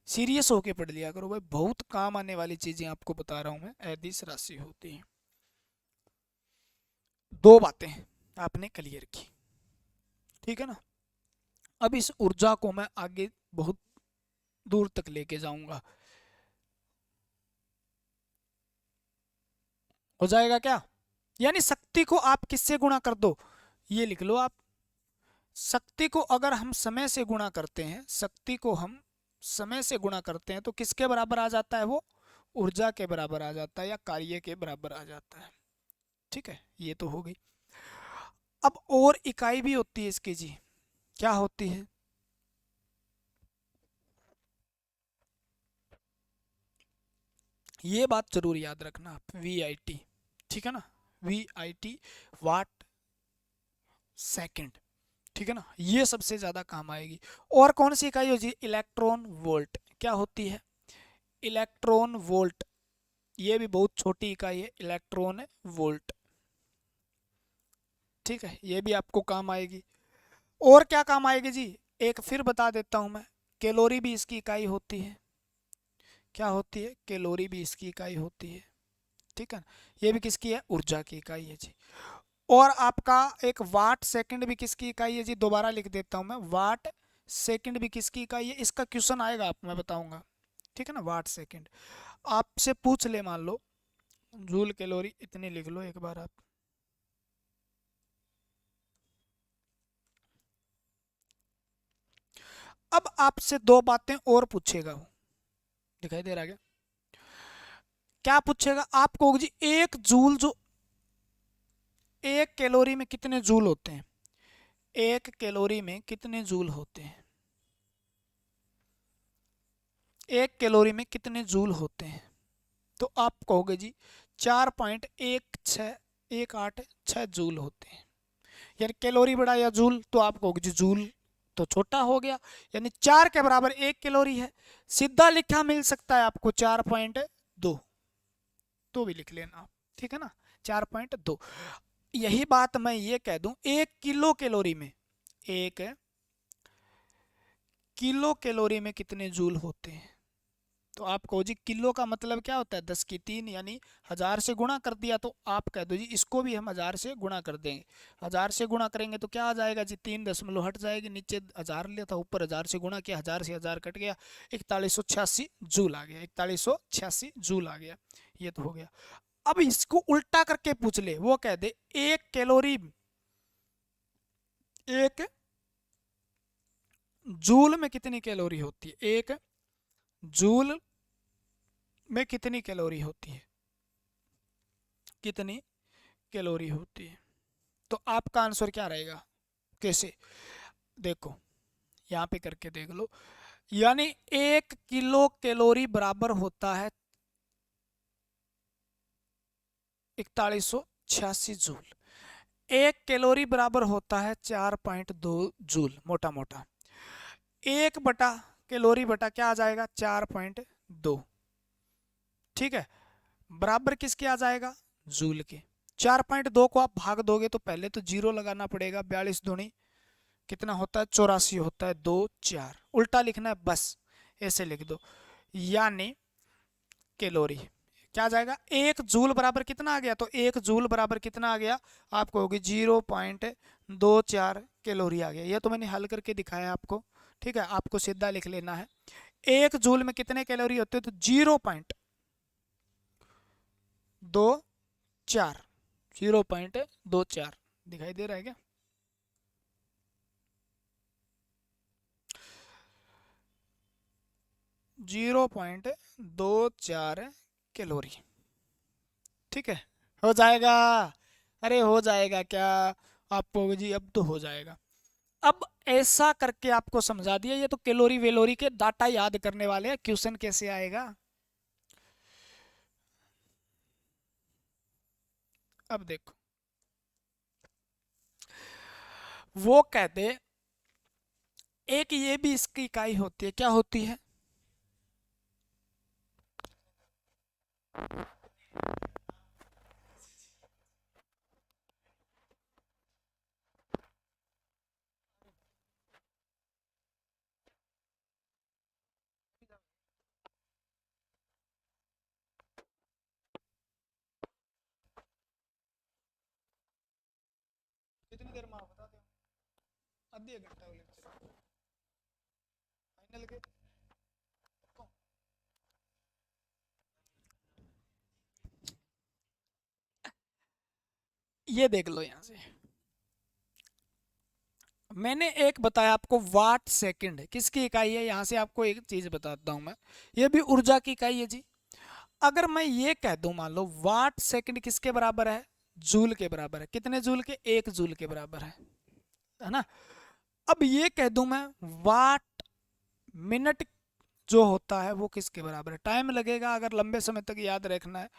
सीरियस होके पढ़ लिया करो भाई, बहुत काम आने वाली चीजें आपको बता रहा हूं मैं, अदिश राशि होती है। दो बातें आपने क्लियर की, ठीक है ना। अब इस ऊर्जा को मैं आगे बहुत दूर तक लेके जाऊंगा, हो जाएगा क्या, यानी शक्ति को आप किससे गुणा कर दो, ये लिख लो आप, शक्ति को अगर हम समय से गुणा करते हैं, शक्ति को हम समय से गुणा करते हैं, तो किसके बराबर आ जाता है वो, ऊर्जा के बराबर आ जाता है, या कार्य के बराबर आ जाता है, ठीक है, ये तो हो गई। अब और इकाई भी होती है इसकी जी, क्या होती है, ये बात जरूर याद रखना आप, वी आई टी, ठीक है ना, V I T, watt second, ठीक है ना, ये सबसे ज्यादा काम आएगी। और कौन सी इकाई होती है, इलेक्ट्रॉन वोल्ट, क्या होती है, इलेक्ट्रॉन वोल्ट, ये भी बहुत छोटी इकाई है, इलेक्ट्रॉन वोल्ट, ठीक है, ये भी आपको काम आएगी। और क्या काम आएगी जी, एक फिर बता देता हूं मैं, कैलोरी भी इसकी इकाई होती है, क्या होती है, कैलोरी भी इसकी इकाई होती है, ठीक है, ये भी किसकी है, ऊर्जा की इकाई है जी। और आपका एक वाट सेकंड भी किसकी इकाई है जी, दोबारा लिख देता हूं मैं, वाट सेकंड भी किसकी इकाई है, इसका क्वेश्चन आएगा आप, मैं बताऊंगा, ठीक है ना, वाट सेकंड आपसे पूछ ले, मान लो जूल कैलोरी, इतनी लिख लो एक बार आप। अब आपसे दो बातें और पूछेगा वो, दिखाई दे रहा है क्या, क्या पूछेगा, आप कहोगे जी एक जूल जो, एक कैलोरी में कितने जूल होते हैं, एक कैलोरी में कितने जूल होते हैं, एक कैलोरी में कितने जूल होते हैं, तो आप कहोगे जी 4.16 जूल होते हैं, यानी कैलोरी बड़ा या जूल, तो आप कहोगे जी जूल तो छोटा हो गया, यानी 4 के बराबर 1 कैलोरी है, सीधा लिखा मिल सकता है आपको 4.2, तो भी लिख लेना आप, ठीक है ना, 4.2। यही बात मैं ये कह दूं, 1 किलो कैलोरी में, 1 किलो कैलोरी में कितने जूल होते हैं? तो आप कहो जी किलो का मतलब क्या होता है, 10 की 3, यानी 1000 से गुणा कर दिया। तो आप कह दो जी इसको भी हम 1000 से गुणा कर देंगे। 1000 से गुणा करेंगे तो क्या आ जाएगा जी, 3 दशमलव हट जाएगी, नीचे 1000 लिया था, ऊपर 1000 से गुणा किया, 1000 से 1000 कट गया, 4186 जूल आ गया, 4186 जूल आ गया। ये तो हो गया। अब इसको उल्टा करके पूछ ले, वो कह दे 1 कैलोरी, 1 जूल में कितनी कैलोरी होती है, 1 जूल में कितनी कैलोरी होती है, कितनी कैलोरी होती है? तो आपका आंसर क्या रहेगा? कैसे? देखो यहाँ पे करके देख लो, यानी 1 किलो कैलोरी बराबर होता है 4186 जूल। 1 कैलोरी बराबर होता है 4.2 जूल, मोटा मोटा 1 बटा कैलोरी बटा क्या आ जाएगा, 4.2। ठीक है, बराबर किसके आ जाएगा, जूल के। 4.2 को आप भाग दोगे तो पहले तो जीरो लगाना पड़ेगा, 42 दूनी कितना होता है, 84 होता है, 2 4 उल्टा लिखना है बस, ऐसे लिख दो। यानी कैलोरी क्या आ जाएगा, 1 जूल बराबर कितना आ गया, तो 1 जूल बराबर कितना आ गया, आपको होगी 0.24 कैलोरी आ गया। ये तो मैंने हल करके दिखाया आपको, ठीक है, आपको सीधा लिख लेना है। 1 जूल में कितने कैलोरी होते हैं, तो 0.24, 0.24 दिखाई दे रहा है क्या? Zero point 24 calorie. ठीक है, हो जाएगा? अरे हो जाएगा क्या आपको जी, अब तो हो जाएगा। अब ऐसा करके आपको समझा दिया, ये तो कैलोरी वेलोरी के डाटा याद करने वाले हैं, क्वेश्चन कैसे आएगा। अब देखो, वो कहते एक ये भी इसकी इकाई होती है, क्या होती है, कितनी देर में बता दो, आधी घंटा लेक्चर फाइनल के। ये देख लो, यहां से मैंने एक बताया आपको वाट सेकंड किसकी इकाई है। यहां से आपको एक चीज बताता हूं मैं, ये भी ऊर्जा की इकाई है जी। अगर मैं ये कह दूं, मान लो वाट सेकंड किसके बराबर है, जूल के बराबर है। कितने जूल के, 1 जूल के बराबर है ना। अब ये कह दूं मैं वाट मिनट जो होता है वो किसके बराबर है, टाइम लगेगा अगर लंबे समय तक याद रखना है।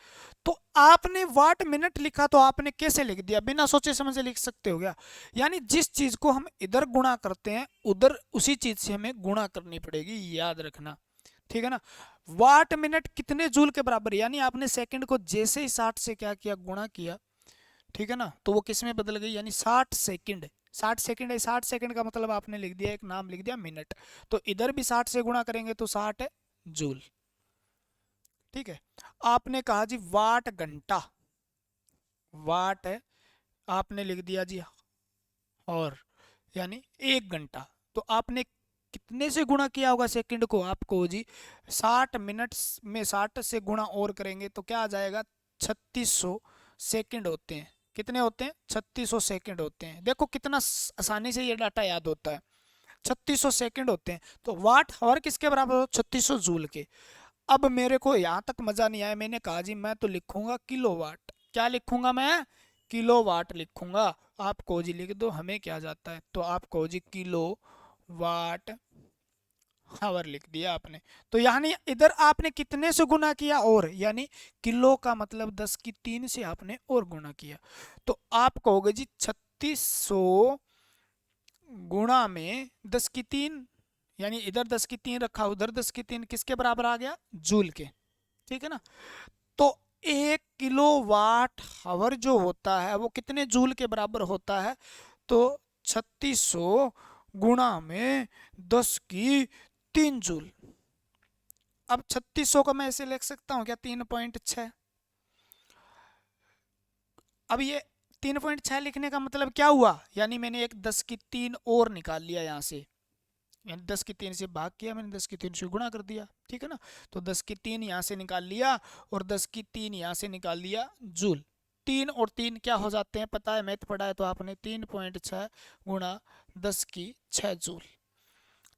तो आपने वाट मिनट लिखा तो आपने कैसे लिख दिया, बिना सोचे समझे लिख सकते हो क्या? यानी जिस चीज को हम इधर गुणा करते हैं उधर उसी चीज से हमें गुणा करनी पड़ेगी, याद रखना, ठीक है ना। वाट मिनट कितने जूल के बराबर, यानी आपने सेकंड को जैसे ही 60 से क्या किया, गुणा किया, ठीक है ना, तो वो किस में बदल गई, यानी 60 सेकंड। 60 सेकंड है, 60 सेकंड का मतलब आपने लिख दिया, एक नाम लिख दिया मिनट। तो इधर भी 60 से गुणा करेंगे तो 60 जूल। ठीक है, आपने कहा जी वाट घंटा, वाट है आपने लिख दिया जी, और यानी 1 घंटा। तो आपने कितने से गुणा किया होगा सेकंड को, आपको जी 60 मिनट में 60 से गुणा और करेंगे तो क्या आ जाएगा, 3600 सेकंड होते हैं। कितने होते हैं, 3600 सेकंड होते हैं। देखो कितना आसानी से ये डाटा याद होता है, 3600 सेकंड होते हैं। तो वाट आवर किसके बराबर हो, 3600 जूल के। अब मेरे को यहाँ तक मजा नहीं आया, मैंने कहा जी मैं तो लिखूंगा किलोवाट। क्या लिखूंगा मैं, किलोवाट लिखूंगा। आप को जी लिख दो, हमें क्या जाता है, तो आप को जी किलो वाट आवर लिख दिया आपने। तो यानी इधर आपने कितने से गुना किया, और यानी किलो का मतलब 10 की 3 से आपने और गुना किया। तो आप कहोगे जी 3600 गुणा में 10 की 3, यानी इधर 10 की 3 रखा, उधर 10 की 3, किसके बराबर आ गया, जूल के। ठीक है ना। तो 1 किलोवाट हावर जो होता है वो कितने जूल के बराबर होता है? तो 3600 गुणा में 10 की 3 जूल। अब 3600 का मैं ऐसे लिख सकता हूँ क्या? 3.6। अब ये 3.6 लिखने का मतलब क्या हुआ? यानी मैंने एक 10 की 3 और निकाल लिया यहाँ से, यानी 10 की 3 से भाग किया मैंने, 10 की 3 से गुणा कर दिया, ठीक है ना। तो 10 की 3 यहाँ से निकाल लिया और 10 की 3 यहाँ से निकाल लिया जूल। 3 और 3 क्या हो जाते हैं? पता है, मैथ पढ़ा है तो आपने। 3.6 गुणा 10 की 6 जूल।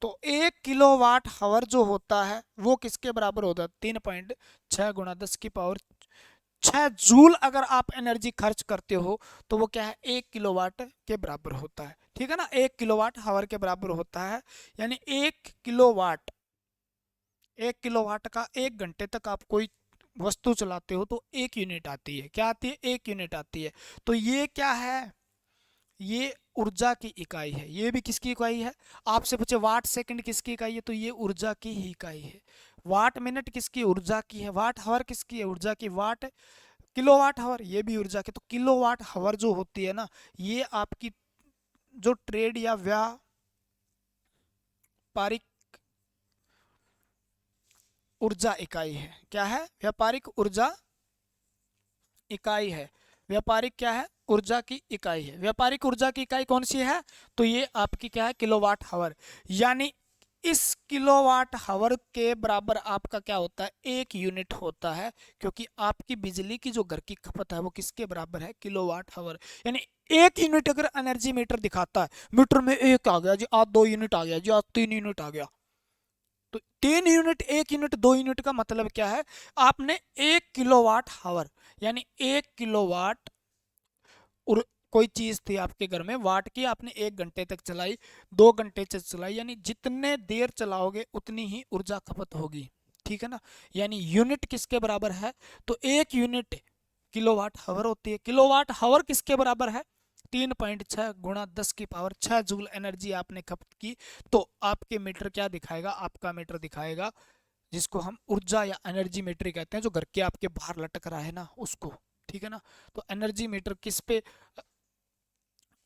तो 1 किलोवाट हावर जो होता है वो किसके बराबर होता है? 3.6 गुणा 10 की पावर 6 जूल। अगर आप एनर्जी खर्च करते हो तो वो क्या है? 1 किलोवाट के बराबर होता है, ठीक है ना। 1 किलोवाट हावर के बराबर होता है, यानी 1 किलोवाट का 1 घंटे तक आप कोई वस्तु चलाते हो तो 1 यूनिट आती है। क्या आती है? 1 यूनिट आती है। तो ये क्या है? ये ऊर्जा की इकाई है। ये भी किसकी इकाई है? आपसे पूछे वाट सेकंड किसकी इकाई है, तो ये ऊर्जा की ही इकाई है। वाट मिनट किसकी? ऊर्जा की है। वाट हावर किसकी है? ऊर्जा की। वाट किलोवाट हावर ये भी ऊर्जा की। तो किलोवाट हावर जो होती है ना, ये आपकी जो ट्रेड या व्यापारिक ऊर्जा इकाई है। क्या है? व्यापारिक ऊर्जा इकाई है। व्यापारिक क्या है? ऊर्जा की इकाई है। व्यापारिक ऊर्जा की इकाई कौन सी है? तो ये आपकी क्या है? Kilowatt hour. यानी इस किलोवाट हावर के बराबर आपका क्या होता है? 1 यूनिट होता है, क्योंकि आपकी बिजली की जो घर की खपत है वो किसके बराबर है? Kilowatt hour. यानी 1 यूनिट अगर एनर्जी मीटर दिखाता है, मीटर में 1 आ गया जी, आज 2 यूनिट आ गया जी, आज 3 यूनिट आ गया, तो 3 यूनिट, 1 यूनिट, 2 यूनिट का मतलब क्या है? आपने 1 किलोवाट हावर, यानी 1 किलोवाट और कोई चीज थी आपके घर में, वाट की, आपने 1 घंटे तक चलाई, 2 घंटे तक चलाई, यानी जितने देर चलाओगे उतनी ही ऊर्जा खपत होगी, ठीक है ना। यानी यूनिट किसके बराबर है? तो 1 यूनिट किलोवाट हावर होती है। किलोवाट हावर किसके बराबर है? 3.6 गुणा 10 की पावर 6 जूल एनर्जी आपने खपत की। तो आपके मीटर क्या दिखाएगा? आपका मीटर दिखाएगा, जिसको हम ऊर्जा या एनर्जी मीटर कहते हैं, जो घर के आपके बाहर लटक रहा है ना उसको, ठीक है ना। तो एनर्जी मीटर किस पे,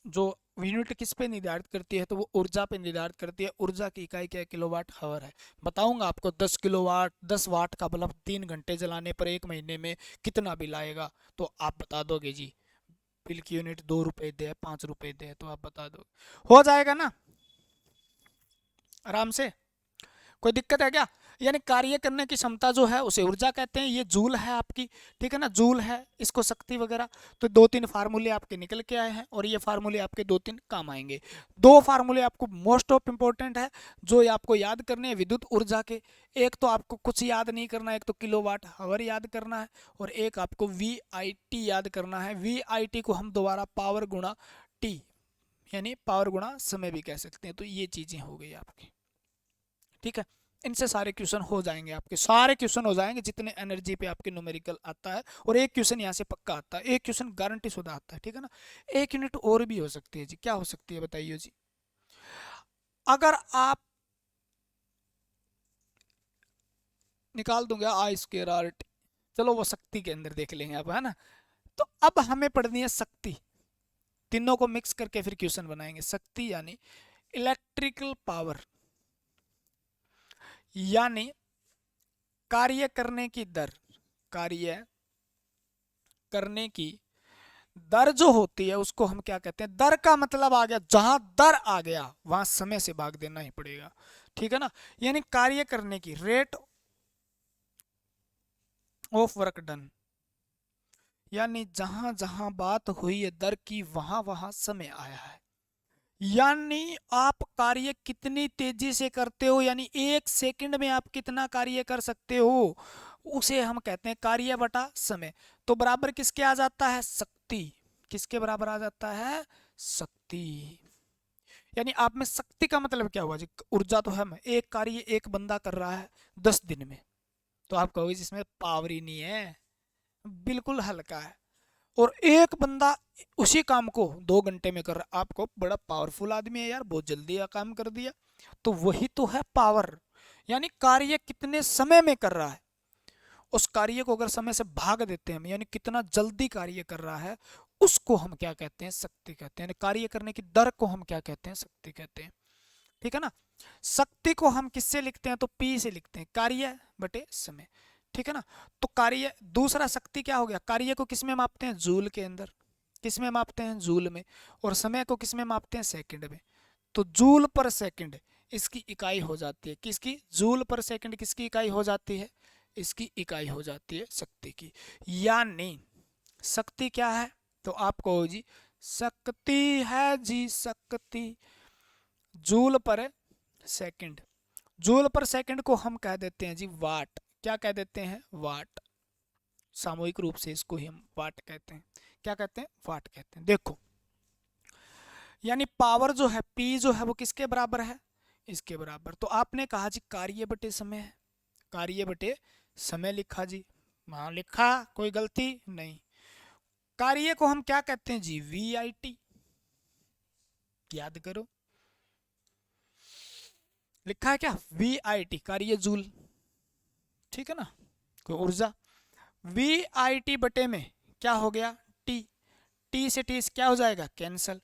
जो यूनिट किस पे निर्धारित करती है? तो वो ऊर्जा पे निर्धारित करती है। ऊर्जा की इकाई क्या है? किलोवाट हावर है। बताऊंगा आपको 10 किलोवाट 10 वाट का बल्ब 3 घंटे जलाने पर 1 महीने में कितना बिल आएगा? तो आप बता दोगे जी, बिल की यूनिट 2 रुपए दे, 5 रुपए दे, तो आप बता दो, हो जाएगा ना आराम से। कोई दिक्कत है क्या? यानी कार्य करने की क्षमता जो है उसे ऊर्जा कहते हैं। ये जूल है आपकी, ठीक है ना, जूल है, इसको शक्ति वगैरह। तो 2-3 फार्मूले आपके निकल के आए हैं और ये फार्मूले आपके 2-3 काम आएंगे। 2 फार्मूले आपको मोस्ट ऑफ इंपॉर्टेंट है, जो आपको याद करने हैं विद्युत ऊर्जा के। एक तो आपको कुछ याद नहीं करना है, एक तो किलोवाट हावर याद करना है, और एक आपको VIT याद करना है। VIT को हम दोबारा पावर गुणा टी, यानी पावर गुणा समय भी कह सकते हैं। तो ये चीजें हो गई आपकी, ठीक है। इनसे सारे क्वेश्चन हो जाएंगे, आपके सारे क्वेश्चन हो जाएंगे जितने एनर्जी पे आपके न्यूमेरिकल आता है। और एक क्वेश्चन यहाँ से पक्का आता है, एक क्वेश्चन गारंटी शुदा आता है, ठीक है ना। 1 यूनिट और भी हो सकती है जी। क्या हो सकती है बताइए जी? अगर आप निकाल दूंगा I²RT, चलो वो शक्ति के अंदर देख लेंगे आप, है ना। तो अब हमें पढ़नी है शक्ति। तीनों को मिक्स करके फिर क्वेश्चन बनाएंगे। शक्ति यानी इलेक्ट्रिकल पावर, यानी कार्य करने की दर। कार्य करने की दर जो होती है उसको हम क्या कहते हैं? दर का मतलब आ गया, जहां दर आ गया वहां समय से भाग देना ही पड़ेगा, ठीक है ना। यानी कार्य करने की रेट ऑफ वर्क डन, यानी जहां जहां बात हुई है दर की, वहां वहां समय आया है। यानी आप कार्य कितनी तेजी से करते हो, यानी 1 सेकंड में आप कितना कार्य कर सकते हो, उसे हम कहते हैं कार्य बटा समय। तो बराबर किसके आ जाता है? शक्ति। किसके बराबर आ जाता है? शक्ति। यानी आप में शक्ति का मतलब क्या हुआ जी? ऊर्जा तो हम एक कार्य एक बंदा कर रहा है 10 दिन में, तो आप कहोगे जिसमें पावर ही नहीं है, बिल्कुल हल्का है। और एक बंदा उसी काम को 2 घंटे में कर रहा है, आपको बड़ा पावरफुल आदमी है यार, बहुत जल्दी यह काम कर दिया, तो वही तो है पावर। यानी कार्य कितने समय में कर रहा है। उस कार्य को अगर समय से भाग देते हैं हम, यानी कितना जल्दी कार्य कर रहा है, उसको हम क्या कहते हैं, शक्ति कहते हैं। यानी कार्य करने की दर को हम क्या कहते हैं, शक्ति कहते हैं। ठीक है ना। शक्ति को हम किससे लिखते हैं, तो P से लिखते हैं, कार्य बटे समय। ठीक है ना। तो कार्य, दूसरा शक्ति क्या हो गया, कार्य को किस में मापते हैं, जूल के अंदर। किस में मापते हैं, जूल में। और समय को किस में मापते हैं, सेकंड में। तो जूल पर सेकंड इसकी इकाई हो जाती है, किसकी, जूल पर सेकंड किसकी इकाई हो जाती है, इसकी इकाई हो जाती है शक्ति की। यानी शक्ति क्या है, तो आपको जी शक्ति है जी, शक्ति जूल पर सेकंड। जूल पर सेकंड को हम कह देते हैं जी वाट। क्या कह देते हैं, वाट। सामूहिक रूप से इसको ही हम वाट कहते हैं। क्या कहते हैं, वाट कहते हैं। देखो यानी पावर जो है P जो है वो किसके बराबर है, इसके बराबर। तो आपने कहा जी कार्य बटे समय है, कार्य बटे समय लिखा जी, वहां लिखा, कोई गलती नहीं। कार्य को हम क्या कहते हैं जी, VIT। याद करो, लिखा है क्या, VIT, कार्य जूल। ठीक है ना, कोई ऊर्जा। VIT बटे में क्या हो गया, T। T से T क्या हो जाएगा, कैंसल।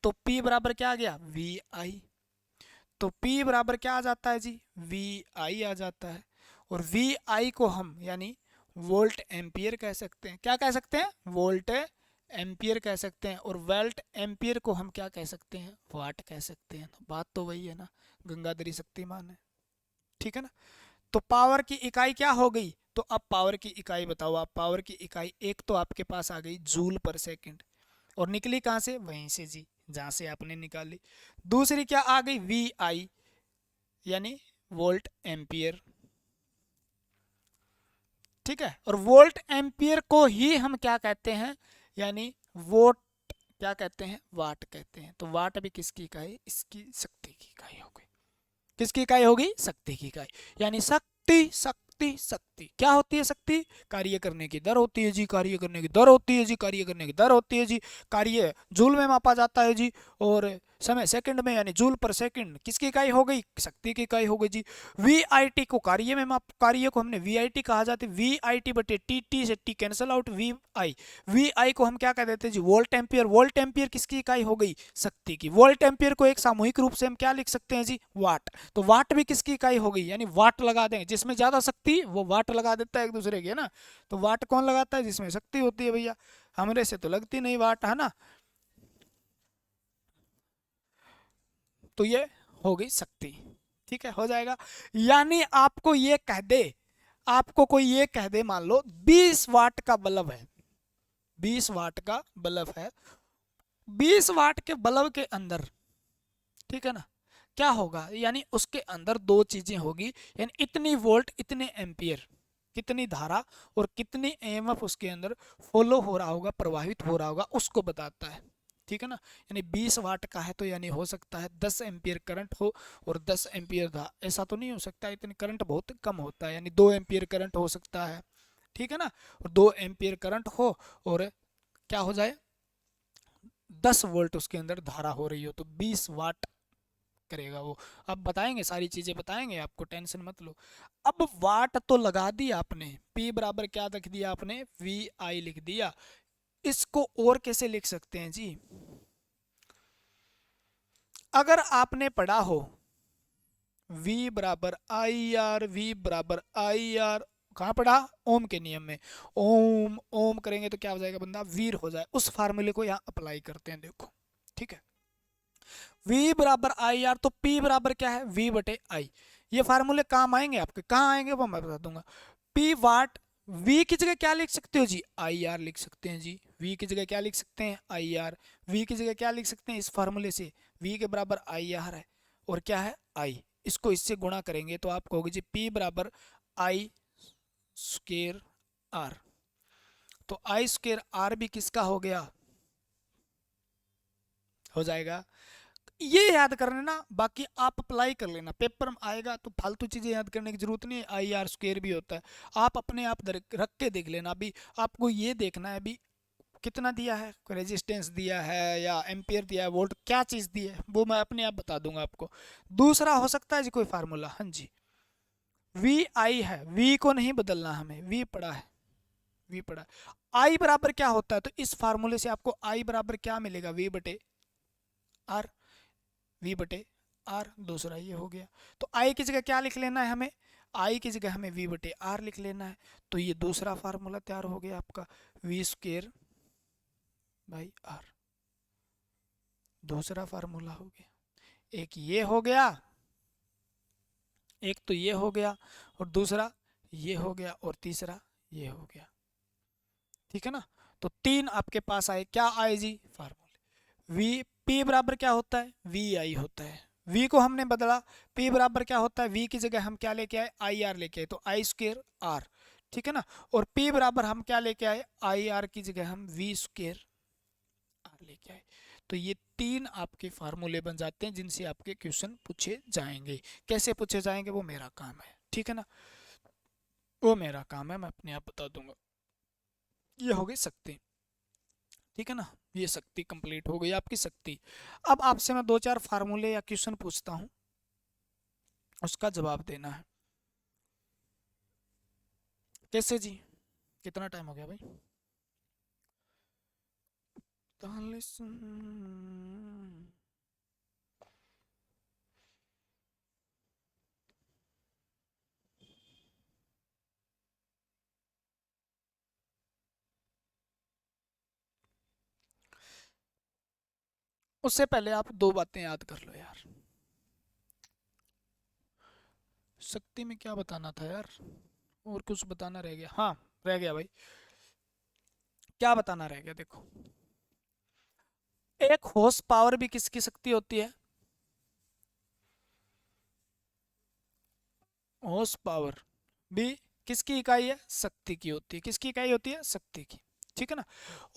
तो P बराबर क्या आ गया, VI। तो P बराबर क्या आ जाता है जी, VI आ जाता है। और VI को हम यानी वोल्ट एम्पियर कह सकते हैं। क्या कह सकते हैं, वोल्ट एम्पियर कह सकते हैं। और वोल्ट एम्पियर को हम क्या कह सकते हैं, वाट कह सकते हैं। तो बात तो वही है ना, गंगाधरी शक्तिमान है। ठीक है ना। तो पावर की इकाई क्या हो गई, तो अब पावर की इकाई बताओ आप। पावर की इकाई एक तो आपके पास आ गई जूल पर सेकंड, और निकली कहां से, वहीं से जी, जहां से आपने निकाली। दूसरी क्या आ गई, VI यानी वोल्ट एम्पियर। ठीक है। और वोल्ट एम्पियर को ही हम क्या कहते हैं, यानी वोट क्या कहते हैं, वाट कहते हैं। तो वाट भी किसकी इकाई, इसकी शक्ति की इकाई हो गई। किसकी इकाई होगी, शक्ति की इकाई। यानी शक्ति शक्ति शक्ति क्या होती है, शक्ति कार्य करने की दर होती है जी, कार्य करने की दर होती है जी, कार्य करने की दर होती है जी। कार्य जूल में मापा जाता है जी, और समय सेकंड में, यानी जूल पर सेकंड किसकी इकाई हो गई, शक्ति की इकाई हो गई जी। VIT को कार्य में माप, कार्य को हमने VIT कहा जाता है, VIT बटे T, T से T cancel out, VI। VI को हम क्या कह देते हैं जी, वोल्ट एम्पियर। वोल्ट एम्पियर किसकी इकाई हो गई, शक्ति की। वोल्ट एम्पियर को एक सामूहिक रूप से हम क्या लिख सकते हैं जी, वाट। तो वाट भी किसकी इकाई हो गई, यानी वाट लगा देंगे, जिसमें ज्यादा शक्ति वो वाट लगा देता है एक दूसरे के, है ना। तो वाट कौन लगाता है, जिसमें शक्ति होती है भैया, हमरे से तो लगती नहीं वाट, है ना। तो ये हो गई शक्ति। ठीक है, हो जाएगा। यानी आपको ये कह दे, आपको कोई ये कह दे, मान लो 20 वाट का बल्ब है, 20 वाट का बल्ब है, 20 वाट के बल्ब के अंदर, ठीक है ना, क्या होगा, यानी उसके अंदर दो चीजें होगी, यानी इतनी वोल्ट, इतने एम्पियर, कितनी धारा और कितनी EMF उसके अंदर फॉलो हो रहा होगा, प्रवाहित हो रहा होगा, उसको बताता है। ठीक है ना। यानी 20 वाट का है तो यानी हो सकता है 10 एम्पियर करंट हो और 10 एम्पियर था, ऐसा तो नहीं हो सकता, इतनी करंट बहुत कम होता है, यानी 2 एम्पियर करंट हो सकता है। ठीक है ना। और 2 एम्पियर करंट हो और क्या हो जाए, 10 वोल्ट उसके अंदर धारा हो रही हो, तो 20 वाट करेगा वो। अब बताएंगे, सारी चीजें बताएंगे आपको, टेंशन मत लो। अब वाट तो लगा दी आपने, P बराबर क्या रख दिया आपने, VI लिख दिया। इसको और कैसे लिख सकते हैं जी, अगर आपने पढ़ा हो V बराबर IR, V बराबर IR, कहाँ पढ़ा, ओम के नियम में। ओम ओम करेंगे तो क्या हो जाएगा, बंदा वीर हो जाए। उस फार्मूले को यहाँ अप्लाई करते हैं, देखो। ठीक है। V बराबर IR, तो P बराबर क्या है, V बटे I। ये फार्मूले काम आएंगे आपके, कहाँ आएंगे वो मैं बता दूंगा। P वाट, V की जगह क्या लिख सकते हो जी, IR लिख सकते हैं जी। V की जगह क्या लिख सकते हैं, IR। V की जगह क्या लिख सकते हैं, इस फार्मूले से V के बराबर IR है, और क्या है, I। इसको इससे गुणा करेंगे तो आपको होगी जी P बराबर I स्क्वायर R। तो I स्क्वायर R भी किसका हो गया, हो जाएगा। ये याद कर लेना, बाकी आप अप्लाई कर लेना, पेपर में आएगा तो फालतू चीजें याद करने की जरूरत नहीं है। IR स्क्वायर भी होता है, आप अपने आप रख के देख लेना। अभी आपको ये देखना है अभी कितना दिया है, रेजिस्टेंस दिया है या एम्पियर दिया है, वोल्ट क्या चीज दी है, वो मैं अपने आप बता दूंगा आपको। दूसरा हो सकता है जी कोई फार्मूला, हाँ जी, वी आई है, वी को नहीं बदलना हमें, वी पड़ा है, वी पड़ा है। आई बराबर क्या होता है, तो इस फार्मूले से आपको आई बराबर क्या मिलेगा, वी बटे आर, वी बटे आर, दूसरा ये हो गया। तो आई की जगह क्या लिख लेना है हमें, आई की जगह हमें वी बटे आर लिख लेना है। तो ये दूसरा फार्मूला तैयार हो गया आपका, वी स्क्वेयर बाई आर, दूसरा फार्मूला हो गया। एक ये हो गया, एक तो ये हो गया, और दूसरा ये हो गया, और तीसरा ये हो गया। ठीक है ना, तो तीन आपके पास आए, क्या आए जी, फार्मूले। वी पी बराबर क्या होता है, वी आई होता है, वी को हमने बदला, पी बराबर क्या होता है, वी की जगह हम क्या लेके आए, आई आर लेके आए, तो आई स्क्वेयर आर। ठीक है ना, और पी बराबर हम क्या लेके आए, आई आर की जगह हम वी स्क्वेयर आर लेके आए। तो ये तीन आपके फार्मूले बन जाते हैं जिनसे आपके क्वेश्चन पूछे जाएंगे। कैसे पूछे जाएंगे वो मेरा काम है, ठीक है ना, वो मेरा काम है, मैं अपने आप बता दूंगा। ये हो गई शक्ति, ठीक है ना, ये शक्ति कंप्लीट हो गई आपकी शक्ति। अब आपसे मैं दो चार फार्मूले या क्वेश्चन पूछता हूं, उसका जवाब देना है। कैसे जी, कितना टाइम हो गया भाई, 40। उससे पहले आप दो बातें याद कर लो यार, शक्ति में क्या बताना था यार, और कुछ बताना रह गया, हाँ रह गया भाई, क्या बताना रह गया, देखो एक हॉर्स पावर भी किसकी शक्ति होती है, हॉर्स पावर भी किसकी इकाई है, शक्ति की होती है, किसकी इकाई होती है, शक्ति की। ठीक है ना,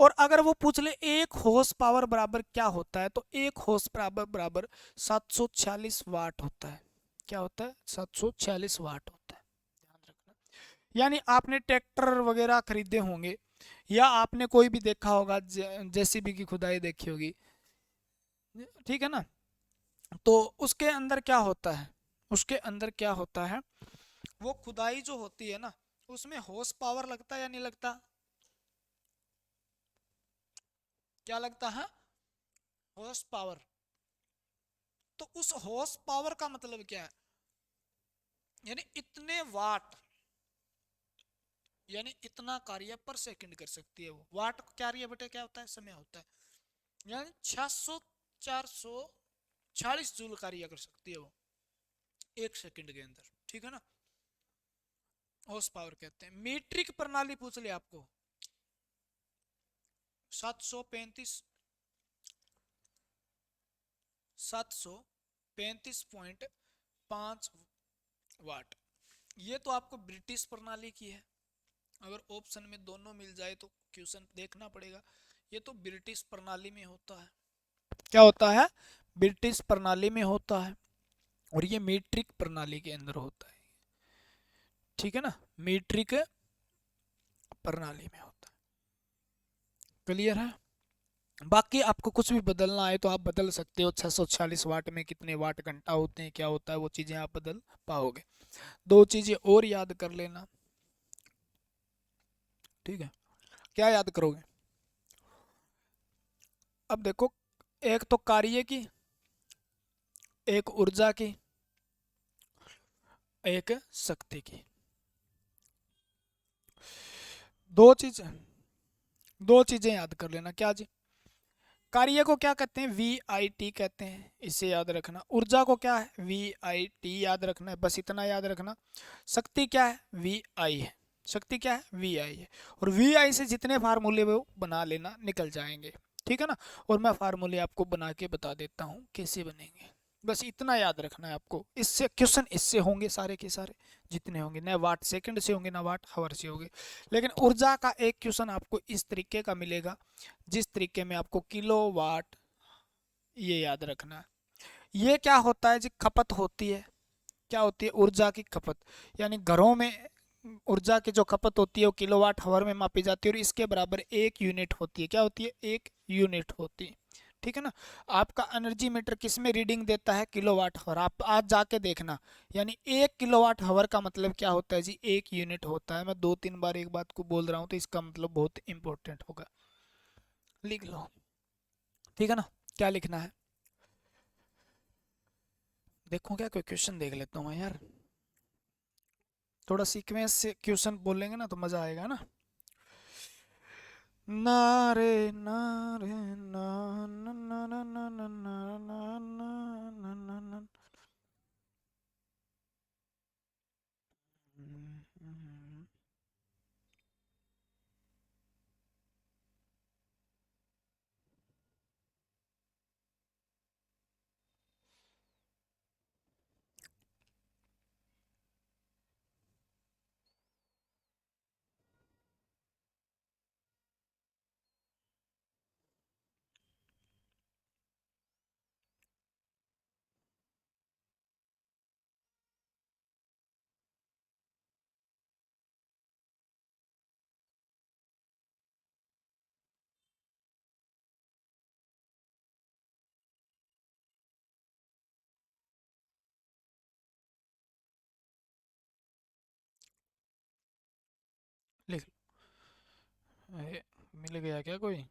और अगर वो पूछ ले एक हॉर्स पावर बराबर क्या होता है, तो एक हॉर्स पावर बराबर 746 वाट होता है। क्या होता है, 746 वाट होता है, ध्यान रखना। यानी आपने ट्रैक्टर वगैरह खरीदे होंगे, या आपने कोई भी देखा होगा, जेसीबी की खुदाई देखी होगी, ठीक है ना, तो उसके अंदर क्या होता है, उसके अंदर क्या होता है, वो खुदाई जो होती है ना, उसमें हॉर्स पावर लगता है या नहीं लगता, क्या लगता है, हॉर्स पावर। तो उस हॉर्स पावर का मतलब क्या है, यानी इतने वाट, यानी इतना कार्य पर सेकंड कर सकती है वो, वाट कार्य बटे क्या होता है, समय होता है, यानी 600 446 जूल कार्य कर सकती है वो एक सेकंड के अंदर। ठीक है ना, हॉर्स पावर कहते हैं। मीट्रिक प्रणाली पूछ ले आपको, 735 735.5 वाट, ये तो आपको ब्रिटिश प्रणाली की है। अगर ऑप्शन में दोनों मिल जाए तो क्वेश्चन देखना पड़ेगा, ये तो ब्रिटिश प्रणाली में होता है। क्या होता है, ब्रिटिश प्रणाली में होता है, और ये मीट्रिक प्रणाली के अंदर होता है। ठीक है ना, मीट्रिक प्रणाली में होता है। क्लियर है, बाकी आपको कुछ भी बदलना है तो आप बदल सकते हो, 646 वाट में कितने वाट घंटा होते हैं, क्या होता है, वो चीजें आप बदल पाओगे। दो चीजें और याद कर लेना, ठीक है, क्या याद करोगे, अब देखो, एक तो कार्य की, एक ऊर्जा की, एक शक्ति की, दो चीजें, दो चीजें याद कर लेना, क्या जी, कार्य को क्या कहते हैं, वी आई टी कहते हैं, इसे याद रखना। ऊर्जा को क्या है, वी आई टी याद रखना है, बस इतना याद रखना। शक्ति क्या है, वी आई है, शक्ति क्या है, वी आई है। और वी आई से जितने फार्मूले वो बना लेना, निकल जाएंगे। ठीक है ना, और मैं फार्मूले आपको बना के बता देता हूँ कैसे बनेंगे, बस इतना याद रखना है आपको। इससे क्वेश्चन इससे होंगे सारे के सारे जितने होंगे, न वाट सेकंड से होंगे, ना वाट हावर से होंगे। लेकिन ऊर्जा का एक क्वेश्चन आपको इस तरीके का मिलेगा, जिस तरीके में आपको किलो वाट, ये याद रखना है। ये क्या होता है जी, खपत होती है, क्या होती है, ऊर्जा की खपत। यानी घरों में ऊर्जा की जो खपत होती है वो किलोवाट हावर में मापी जाती है, और इसके बराबर एक यूनिट होती है, क्या होती है, एक यूनिट होती है। ठीक है ना। आपका एनर्जी मीटर किस में रीडिंग देता है, किलोवाट आवर। आप आज जाके देखना, यानी 1 किलोवाट आवर का मतलब क्या होता है जी, 1 यूनिट होता है। मैं 2-3 बार एक बात को बोल रहा हूँ तो इसका मतलब बहुत इंपॉर्टेंट होगा, लिख लो। ठीक है ना, क्या लिखना है देखो, क्या कोई क्वेश्चन देख लेता हूँ मैं यार, थोड़ा सीक्वेंस से क्वेश्चन बोलेंगे ना तो मजा आएगा ना। ना रे ना रे ना ना ना ना ना ना ना ना ना ना ना। लिख, मिल गया क्या कोई?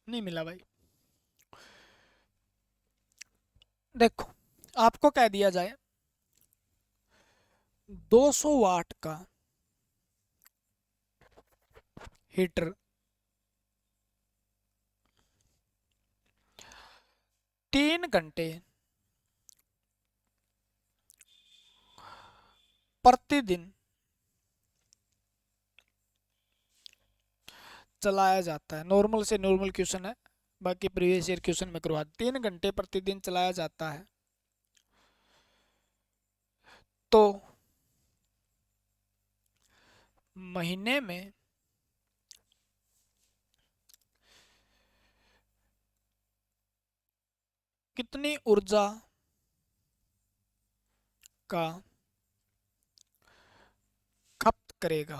नहीं मिला भाई। देखो, आपको कह दिया जाए 200 वाट का हीटर 3 घंटे प्रतिदिन चलाया जाता है। नॉर्मल से नॉर्मल क्वेश्चन है, बाकी प्रीवियस ईयर क्वेश्चन में करवा। 3 घंटे प्रतिदिन चलाया जाता है तो महीने में कितनी ऊर्जा का खपत करेगा,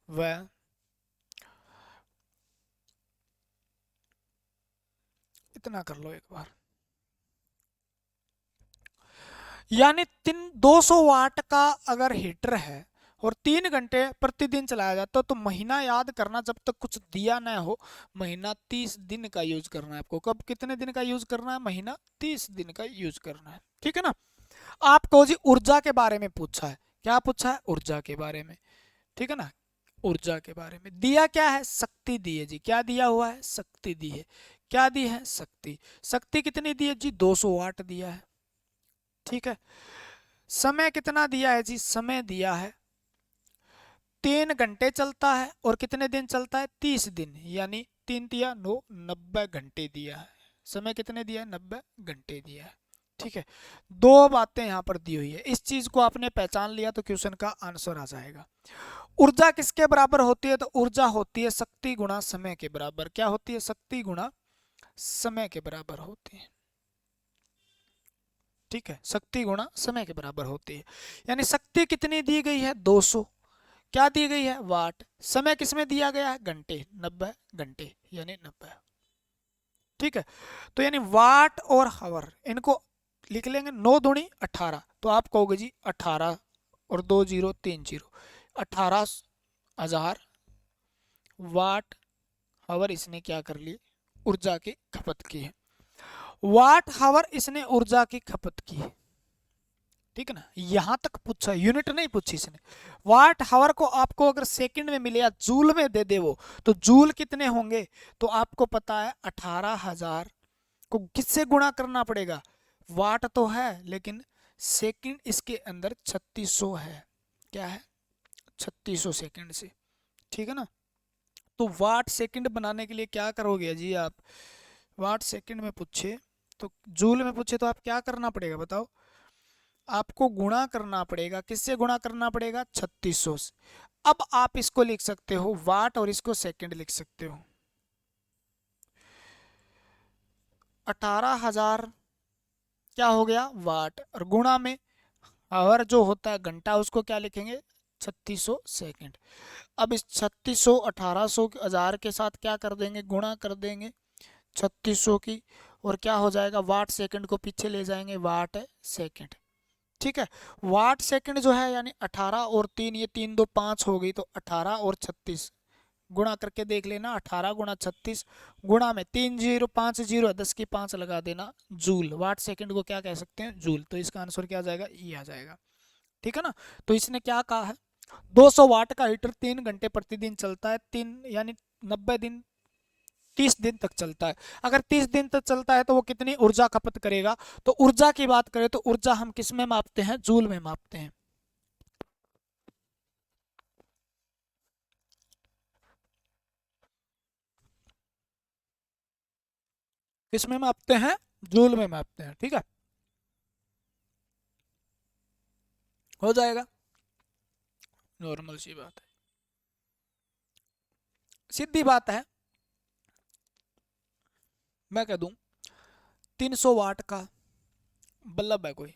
वह इतना कर लो एक बार। यानी 200 वाट का अगर हीटर है और 3 घंटे प्रतिदिन चलाया जाता है तो महीना याद करना, जब तक कुछ दिया ना हो। महीना 30 दिन का यूज करना है आपको। कब, कितने दिन का यूज करना है? महीना 30 दिन का यूज करना है। ठीक है ना। आपको जी ऊर्जा के बारे में पूछा है। क्या पूछा है? ऊर्जा के बारे में। ठीक है ना, ऊर्जा के बारे में दिया क्या है? शक्ति दी है जी। क्या दिया हुआ है? शक्ति दी है। क्या दी है? शक्ति। शक्ति कितनी दी है जी? 200 वाट दिया है। ठीक है। समय कितना दिया है जी? समय दिया है 3 घंटे चलता है और कितने दिन चलता है? 30 दिन, यानी 3 तिया 9, 90 घंटे दिया है। समय कितने दिया है? 90 घंटे दिया है। ठीक है, दो बातें यहाँ पर दी हुई है। इस चीज को आपने पहचान लिया तो क्वेश्चन का आंसर आ जाएगा। ऊर्जा किसके बराबर होती है? तो ऊर्जा होती है शक्ति गुणा समय के बराबर। क्या होती है? शक्ति गुणा समय के बराबर होती है। ठीक है, शक्ति गुणा समय के बराबर होती है। यानी शक्ति कितनी दी गई है? 200। क्या दी गई है? वाट। समय किसमें दिया गया है? घंटे, 90 घंटे, यानी 90। ठीक है, तो यानी वाट और हावर इनको लिख लेंगे। 9 दूनी 18, तो आप कहोगे जी 18 और 2 0 3 0, 18,000 वाट हावर इसने क्या कर ली? ऊर्जा की खपत की है। वाट हावर इसने ऊर्जा की खपत की है। ठीक है ना, यहां तक पूछा, यूनिट नहीं पूछी इसने। वाट हावर को आपको अगर सेकंड में मिले या जूल में दे दे वो, तो जूल कितने होंगे? तो आपको पता है 18,000 को किससे गुणा करना पड़ेगा? वाट तो है लेकिन सेकंड इसके अंदर 3600 है। क्या है? 3600 सेकंड से। ठीक है ना, तो वाट सेकंड बनाने के लिए क्या करोगे जी आप? वाट सेकंड में पूछे तो, जूल में पूछे तो आप क्या करना पड़ेगा बताओ? आपको गुणा करना पड़ेगा। किससे गुणा करना पड़ेगा? 3600 से। अब आप इसको लिख सकते हो वाट और इसको सेकंड लिख सकते हो। 18,000 क्या हो गया वाट, और गुणा में आवर जो होता है घंटा उसको क्या लिखेंगे 3600 सेकंड। अब इस 3600 1800 1000 के साथ क्या कर देंगे गुणा कर देंगे 3600 की, और क्या हो जाएगा वाट सेकंड को पीछे ले जाएंगे वाट सेकंड। ठीक है, वाट सेकंड जो है यानी 18 और 3, ये 3 2 5 हो गई, तो 18 और 36 गुणा करके देख लेना, 18 गुणा 36 गुणा में 3 0 5 0 10 की 5 लगा देना जूल। वाट सेकंड को क्या कह सकते हैं जूल, तो इसका आंसर क्या आ जाएगा ये आ जाएगा। ठीक है ना, तो इसने क्या कहा है 200 वाट का हीटर 3 घंटे प्रतिदिन चलता है, 3 यानी 90 दिन 30 दिन तक चलता है। अगर 30 दिन तक चलता है तो वो कितनी ऊर्जा खपत करेगा, तो ऊर्जा की बात करें तो ऊर्जा हम किस में मापते हैं जूल में मापते हैं। किस में मापते हैं जूल में मापते हैं। ठीक है, हो जाएगा, नॉर्मल सी बात है, सीधी बात है। मैं कह दूं 300 वाट का बल्ब है कोई,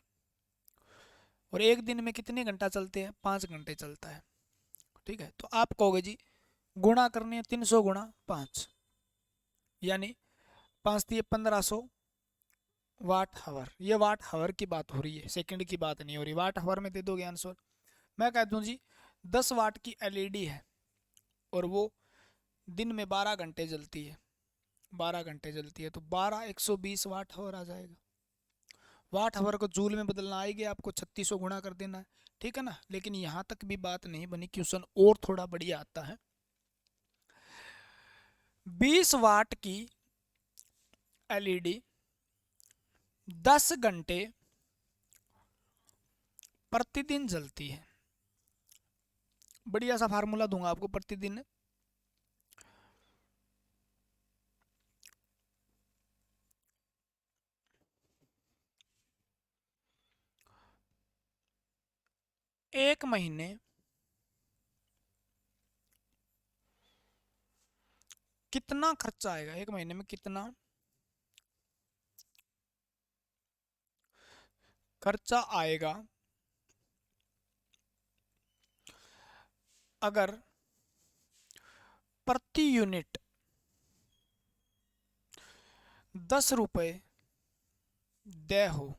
और एक दिन में कितने घंटा चलते हैं 5 घंटे चलता है। ठीक है, तो आप कहोगे जी गुणा करनी है 300 गुणा 5, यानी 5 दिए 1500 वाट हावर। ये वाट हावर की बात हो रही है, सेकंड की बात नहीं हो रही, वाट हावर में दे दोगे आंसर। मैं कह दूं जी 10 वाट की एलईडी है और वो दिन में 12 घंटे जलती है, 12 घंटे जलती है, तो 12 120 वाट हावर आ जाएगा। वाट हावर को जूल में बदलना आएगी आपको, 3600 गुणा कर देना है। ठीक है ना, लेकिन यहाँ तक भी बात नहीं बनी, क्वेश्चन और थोड़ा बढ़िया आता है। 20 वाट की एलईडी 10 घंटे प्रतिदिन जलती है। बढ़िया सा फार्मूला दूंगा आपको, प्रतिदिन 1 महीने कितना खर्चा आएगा, 1 महीने में कितना खर्चा आएगा अगर प्रति यूनिट 10 रुपए दे हो।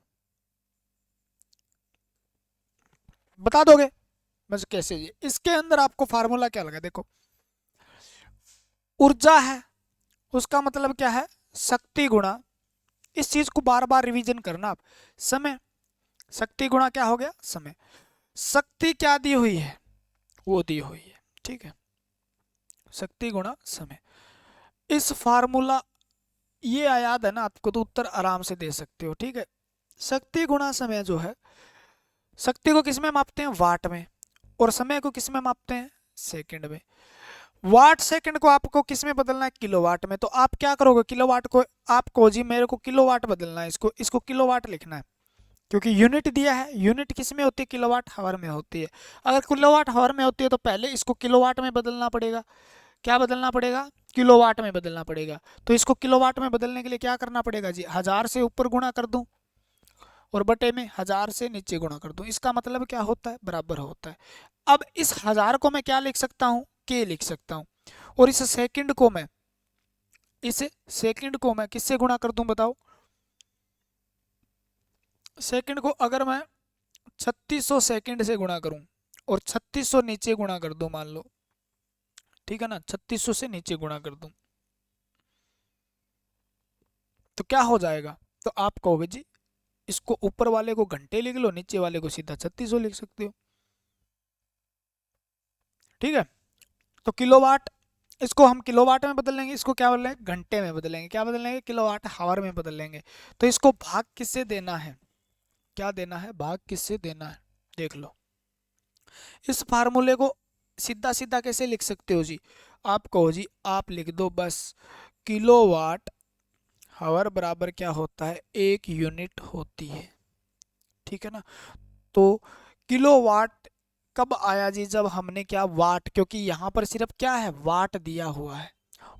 बता दोगे बस कैसे ये, इसके अंदर आपको फार्मूला क्या लगा देखो, ऊर्जा है उसका मतलब क्या है शक्ति गुणा, इस चीज को बार बार रिवीजन करना आप, समय शक्ति गुणा क्या हो गया समय, शक्ति क्या दी हुई है वो दी हुई है। ठीक है, शक्ति गुणा समय, इस फार्मूला ये याद है ना आपको तो उत्तर आराम से दे सकते हो। ठीक है, शक्ति गुणा समय जो है, शक्ति को किस में मापते हैं वाट में, और समय को किस में मापते हैं सेकंड में। वाट सेकंड को आपको किस में बदलना है किलोवाट में, तो आप क्या करोगे किलोवाट को, आपको जी मेरे को किलोवाट बदलना है, इसको इसको किलोवाट लिखना है, क्योंकि यूनिट दिया है, यूनिट किस में होती है किलोवाट हावर में होती है। अगर किलोवाट हावर में होती है तो पहले इसको किलोवाट में बदलना पड़ेगा, क्या बदलना पड़ेगा किलोवाट में बदलना पड़ेगा। तो इसको किलोवाट में बदलने के लिए क्या करना पड़ेगा जी 1000 से ऊपर गुणा कर दूं और बटे में 1000 से नीचे गुणा कर दूं, इसका मतलब क्या होता है बराबर होता है। अब इस 1000 को मैं क्या लिख सकता हूँ के लिख सकता हूँ, और इस सेकंड को मैं किससे गुणा कर दूं बताओ, सेकंड को अगर मैं 3600 सेकंड से गुणा करूं और 3600 नीचे गुणा कर दूं मान लो, ठीक है ना 3600 से नीचे गुणा कर दूं तो क्या हो जाएगा, तो आप कहोगे जी इसको ऊपर वाले को घंटे लिख लो, नीचे वाले को सीधा 3600 लिख सकते हो। ठीक है, तो किलोवाट इसको हम किलोवाट में बदल लेंगे, इसको क्या बदलेंगे घंटे में बदलेंगे, क्या बदलेंगे किलोवाट हावर में बदल लेंगे। तो इसको भाग किससे देना है, क्या देना है भाग किससे देना है देख लो। इस फार्मूले को सीधा सीधा कैसे लिख सकते हो जी, आप कहो जी आप लिख दो बस किलोवाट हावर बराबर क्या होता है 1 यूनिट होती है। ठीक है ना, तो किलोवाट कब आया जी, जब हमने क्या वाट, क्योंकि यहाँ पर सिर्फ क्या है वाट दिया हुआ है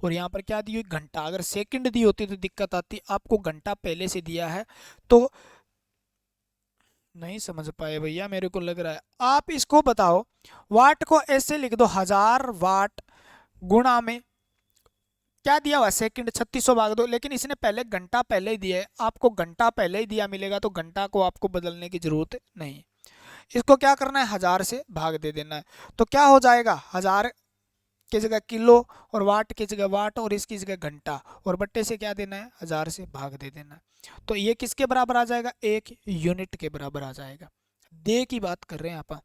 और यहाँ पर क्या दी हुई घंटा। अगर सेकंड दी होती तो दिक्कत आती, आपको घंटा पहले से दिया है तो नहीं समझ पाए भैया, मेरे को लग रहा है। आप इसको बताओ, वाट को ऐसे लिख दो 1000 वाट गुणा में क्या दिया हुआ सेकंड 3600 भाग दो, लेकिन इसने पहले घंटा पहले ही दिया है, आपको घंटा पहले ही दिया मिलेगा तो घंटा को आपको बदलने की जरूरत नहीं है। इसको क्या करना है 1000 से भाग दे देना है, तो क्या हो जाएगा 1000 की जगह किलो और वाट की जगह वाट और इसकी जगह घंटा और बट्टे से क्या देना है 1000 से भाग दे देना है। तो ये किसके बराबर आ जाएगा, 1 यूनिट के बराबर आ जाएगा। दे की बात कर रहे हैं आप,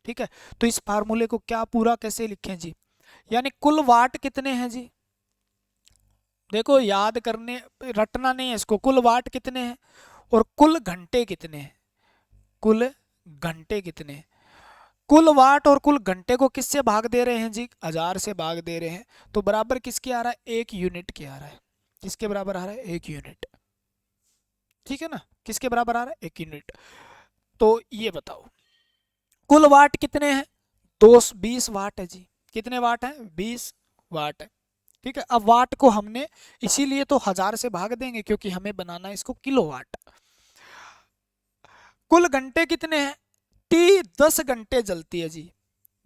ठीक है। तो इस फार्मूले को क्या पूरा कैसे लिखें जी, यानी कुल वाट कितने हैं जी, देखो याद करने रटना नहीं है इसको, कुल वाट कितने हैं और कुल घंटे कितने हैं, कुल घंटे कितने हैं। कुल वाट और कुल घंटे को किससे भाग दे रहे हैं जी, 1000 से भाग दे रहे हैं, तो बराबर किसके आ रहा है 1 यूनिट के आ रहा है। किसके बराबर आ रहा है 1 यूनिट, ठीक है ना, किसके बराबर आ रहा है 1 यूनिट। तो ये बताओ कुल वाट कितने हैं, 20 वाट है जी, कितने वाट है 20 वाट है, ठीक है। अब वाट को हमने इसीलिए तो 1000 से भाग देंगे क्योंकि हमें बनाना है इसको किलो वाट। कुल घंटे कितने हैं, 10 घंटे जलती है जी,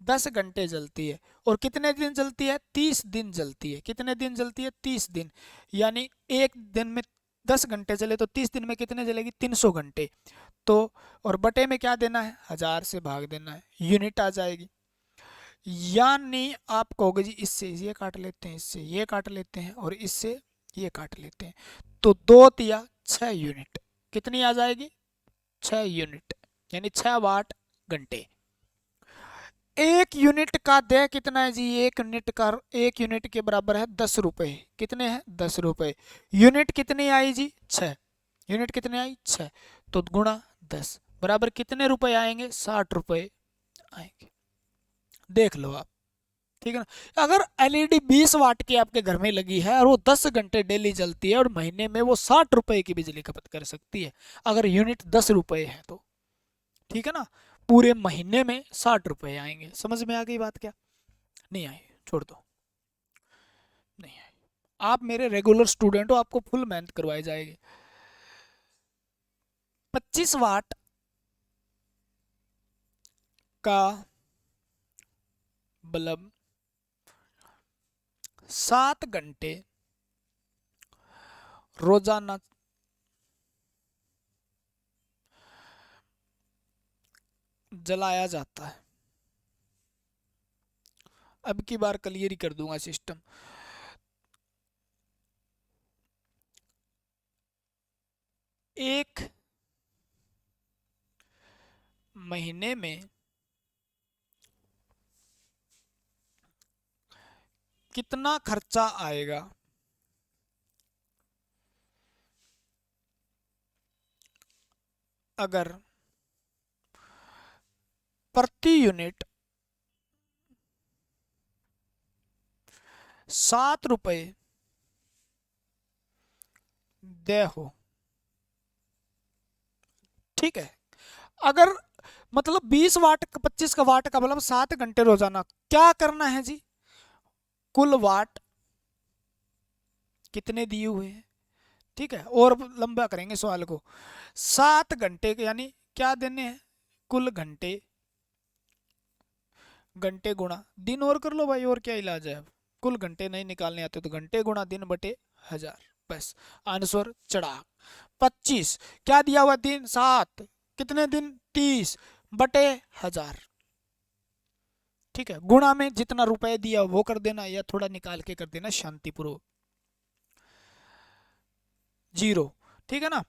10 घंटे जलती है और कितने दिन जलती है 30 दिन जलती है, कितने दिन जलती है 30 दिन, यानी एक दिन में 10 घंटे चले तो 30 दिन में कितने जलेगी 300 घंटे। तो और बटे में क्या देना है 1000 से भाग देना है, यूनिट आ जाएगी। यानी आप कहोगे जी इससे ये काट लेते हैं, इससे ये काट लेते हैं और इससे ये काट लेते हैं, तो 2 या 6 यूनिट कितनी आ जाएगी 6 यूनिट, यानी 6 वाट घंटे। 1 यूनिट का दे कितना है जी, 1 यूनिट का 1 यूनिट के बराबर है 10 रुपए, कितने हैं 10 रुपए। यूनिट कितनी आई जी 6, यूनिट कितनी आई 6, तो गुणा 10 बराबर कितने रुपए आएंगे 60 रुपए आएंगे। देख लो आप, ठीक है ना। अगर एलईडी 20 वाट की आपके घर में लगी है और वो 10 घंटे डेली जलती है और महीने में वो 60 रुपए की बिजली खपत कर सकती है, अगर यूनिट 10 रुपए है तो, ठीक है ना, पूरे महीने में 60 रुपए आएंगे। समझ में आ गई बात क्या, नहीं आई छोड़ दो, नहीं आई। आप मेरे रेगुलर स्टूडेंट हो, आपको फुल मेहनत करवाई जाएगी। 25 वाट का बल्ब 7 घंटे रोजाना जलाया जाता है। अब की बार क्लियर ही कर दूंगा सिस्टम। एक महीने में कितना खर्चा आएगा अगर प्रति यूनिट 7 रुपए दे हो, ठीक है। अगर मतलब 20 वाट 25 का वाट का मतलब 7 घंटे रोजाना, क्या करना है जी, कुल वाट कितने दिए हुए हैं, ठीक है, और लंबा करेंगे सवाल को। 7 घंटे यानी क्या देने हैं, कुल घंटे, घंटे गुणा दिन, और कर लो भाई, और क्या इलाज है। अब कुल घंटे नहीं निकालने आते तो घंटे गुणा दिन बटे 1000, बस आंसर चढ़ा। 25 क्या दिया हुआ दिन 7, कितने दिन 30 बटे 1000, ठीक है। गुणा में जितना रुपए दिया वो कर देना या थोड़ा निकाल के कर देना शांतिपूर्वक, 0, ठीक है ना।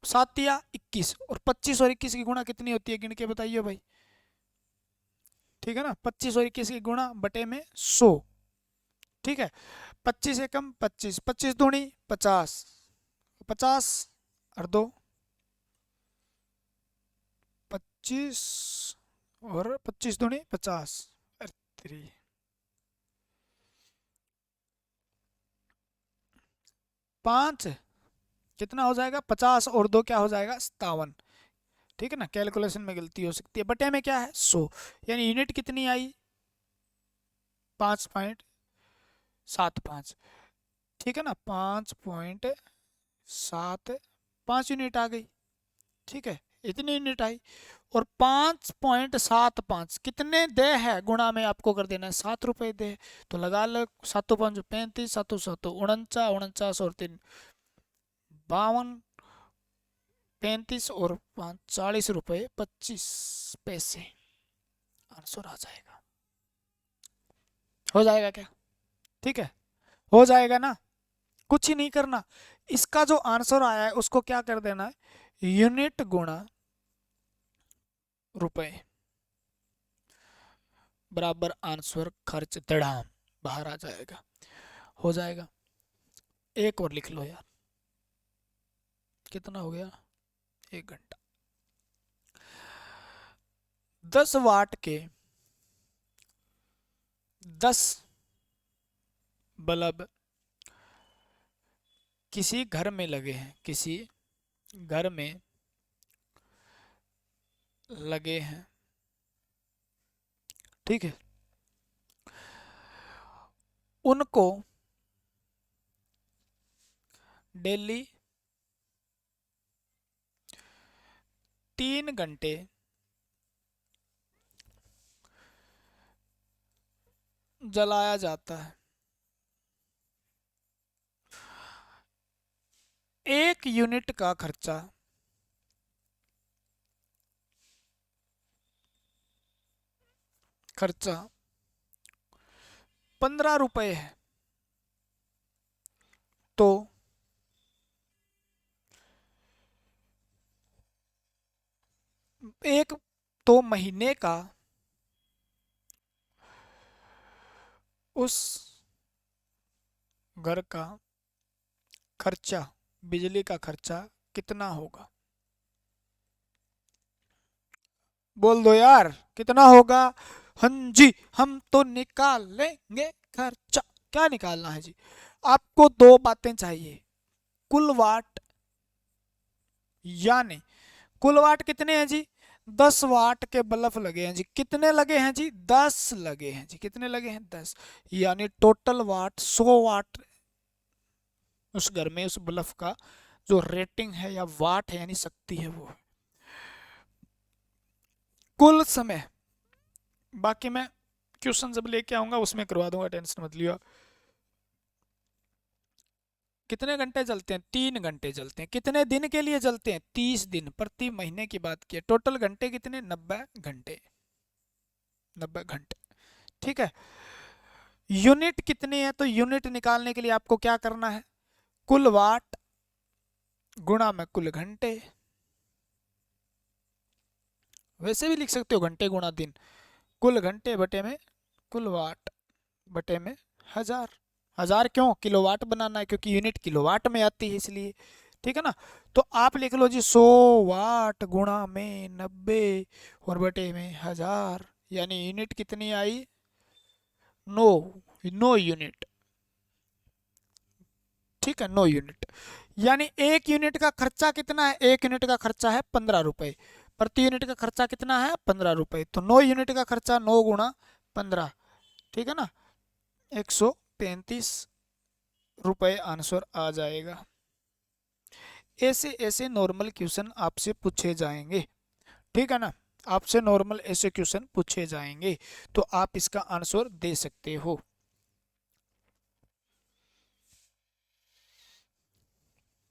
7 या 21 और 25 और 21 की गुणा कितनी होती है गिन के बताइए भाई, ठीक है ना। 25 और 21 की गुणा बटे में 100, ठीक है। 25 एकम 25, 25 दूनी 50, 50 और 2 25 और 25 दूनी 50, 3 5 कितना हो जाएगा 50 और 2 क्या हो जाएगा 57, ठीक है ना, कैलकुलेशन में गलती हो सकती है। बटे में क्या है 100, यानी यूनिट कितनी आई 5.75, ठीक है ना, 5.75 यूनिट आ गई, ठीक है, इतनी यूनिट आई। और 5.75 कितने दे है गुणा में आपको कर देना है 7 रुपए दे, तो लगा लो 7×5 = 35, 7×7 = 49, 49 और 3 52, 35 और 5 40 रुपए 25 पैसे आंसर आ जाएगा। हो जाएगा क्या? ठीक है, हो जाएगा ना, कुछ ही नहीं करना। इसका जो आंसर आया है उसको क्या कर देना है, यूनिट गुणा रुपए बराबर आंसर खर्च दड़ाम बाहर आ जाएगा। हो जाएगा। एक और लिख लो यार, कितना हो गया 1 घंटा। 10 वाट के 10 बल्ब किसी घर में लगे हैं, किसी घर में लगे हैं, ठीक है, उनको डेली 3 घंटे जलाया जाता है। 1 यूनिट का खर्चा 15 रुपए है, तो एक तो महीने का उस घर का खर्चा, बिजली का खर्चा कितना होगा? बोल दो यार, कितना होगा? हाँ जी, हम तो निकाल लेंगे खर्चा। क्या निकालना है जी? आपको दो बातें चाहिए, कुल वाट, यानी कुल वाट कितने हैं जी? 10 वाट के बल्ब लगे हैं जी, कितने लगे हैं जी? 10 लगे हैं जी, कितने लगे हैं? 10, यानी टोटल वाट 100 वाट उस घर में उस बल्ब का जो रेटिंग है या वाट है यानी शक्ति है वो है। कुल समय, बाकी मैं क्वेश्चन जब लेके आऊंगा उसमें करवा दूंगा, टेंशन मत लियो। कितने घंटे जलते हैं? 3 घंटे जलते हैं। कितने दिन के लिए जलते हैं? 30 दिन, प्रति महीने की बात की। टोटल घंटे कितने? 90 घंटे, 90 घंटे, ठीक है। यूनिट कितनी है? तो यूनिट निकालने के लिए आपको क्या करना है, कुल वाट गुणा में कुल घंटे। वैसे भी लिख सकते हो घंटे गुणा दिन, कुल घंटे बटे में कुल वाट बटे में 1000। 1000 क्यों? किलोवाट बनाना है, क्योंकि यूनिट किलोवाट में आती है इसलिए, ठीक है ना। तो आप लिख लो जी 100 वाट गुणा में 90 और बटे में 1000, यानी यूनिट कितनी आई? 9, 9 यूनिट, ठीक है, 9 यूनिट। यानी 1 यूनिट का खर्चा कितना है? 1 यूनिट का खर्चा है 15 रुपए, प्रति यूनिट का खर्चा कितना है? 15 रुपए। तो 9 यूनिट का खर्चा 9 × 15, ठीक है ना, 135 रुपए आंसर आ जाएगा। ऐसे ऐसे नॉर्मल क्वेश्चन आपसे पूछे जाएंगे, ठीक है ना, आपसे नॉर्मल ऐसे क्वेश्चन पूछे जाएंगे, तो आप इसका आंसर दे सकते हो।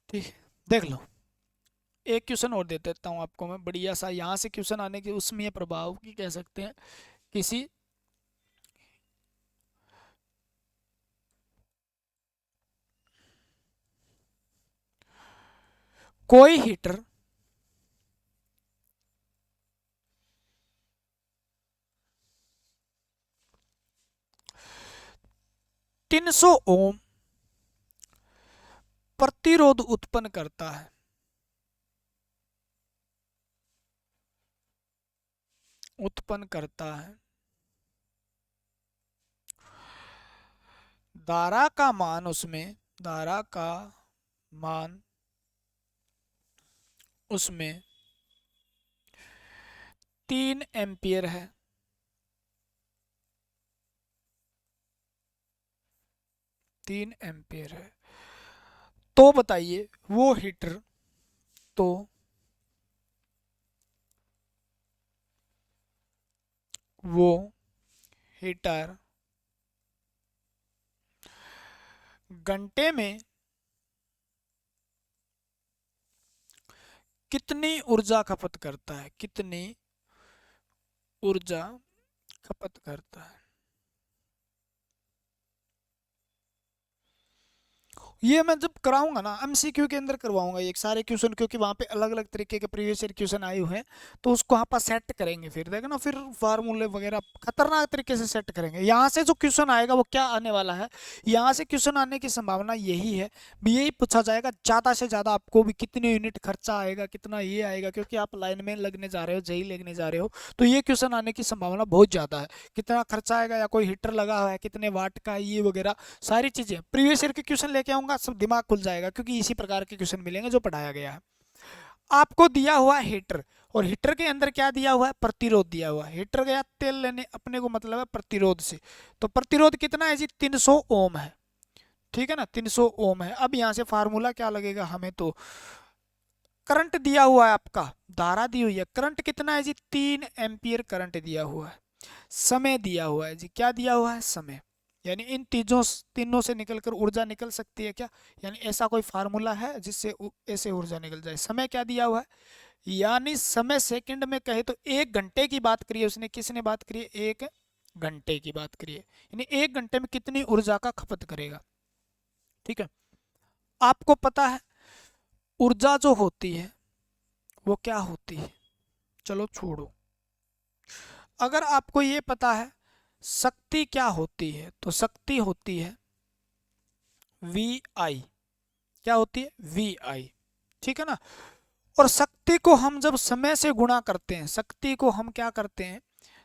ठीक है, देख लो, एक क्वेश्चन और दे देता हूँ आपको मैं, बढ़िया सा, यहाँ से क्वेश्चन आने के उसमें प्रभाव की कह सकते हैं। किसी कोई हीटर 300 ओम प्रतिरोध उत्पन्न करता है, उत्पन्न करता है। धारा का मान उसमें, धारा का मान उसमें 3 एम्पियर है, तीन एम्पियर है, तो बताइए वो हीटर, तो वो हीटर घंटे में कितनी ऊर्जा खपत करता है, कितनी ऊर्जा खपत करता है। ये मैं जब कराऊंगा ना एमसीक्यू के अंदर करवाऊंगा एक सारे क्वेश्चन, क्योंकि वहां पे अलग अलग तरीके के प्रीवियस ईयर क्वेश्चन आए हुए हैं, तो उसको वहां पर सेट करेंगे, फिर देखना, फिर फार्मूले वगैरह खतरनाक तरीके से सेट करेंगे। यहाँ से जो क्वेश्चन आएगा वो क्या आने वाला है, यहाँ से क्वेश्चन आने की संभावना यही है, भी यही पूछा जाएगा ज्यादा से ज्यादा आपको भी कितने यूनिट खर्चा आएगा, कितना ये आएगा, क्योंकि आप लाइन में लगने जा रहे हो, जेई लगने जा रहे हो, तो ये क्वेश्चन आने की संभावना बहुत ज्यादा है। कितना खर्चा आएगा, या कोई हीटर लगा हुआ है, कितने वाट का, ये वगैरह सारी चीजें प्रीवियस ईयर के क्वेश्चन लेके आऊंगा, सब दिमाग खुल जाएगा, क्योंकि इसी प्रकार के क्वेश्चन मिलेंगे जो पढ़ाया गया है। आपको दिया हुआ हीटर, और हीटर के अंदर क्या दिया हुआ है, प्रतिरोध दिया हुआ है। हीटर गया तेल लेने, अपने को मतलब है प्रतिरोध से, तो प्रतिरोध कितना है जी, 300 ओम है, ठीक है ना, 300 ओम है। अब यहाँ से फार्मूला क्या लगेगा हमें, तो करंट दिया हुआ है आपका, धारा दी हुई है, करंट कितना है जी, 3 एम्पियर करंट दिया हुआ है। समय दिया हुआ है जी, क्या दिया हुआ है, समय, यानी इन तीनों से निकलकर ऊर्जा निकल सकती है क्या, यानी ऐसा कोई फार्मूला है जिससे ऐसे ऊर्जा निकल जाए। समय क्या दिया हुआ है, यानी समय सेकंड में कहे तो 1 घंटे की बात करी है उसने, किसने बात करी है, 1 घंटे की बात करी है, यानी 1 घंटे में कितनी ऊर्जा का खपत करेगा। ठीक है, आपको पता है ऊर्जा जो होती है वो क्या होती है, चलो छोड़ो। अगर आपको ये पता है शक्ति क्या होती है, तो शक्ति होती है वी आई, क्या होती है, वी आई, ठीक है ना। और शक्ति को हम जब समय से गुणा करते हैं, शक्ति को हम क्या करते हैं,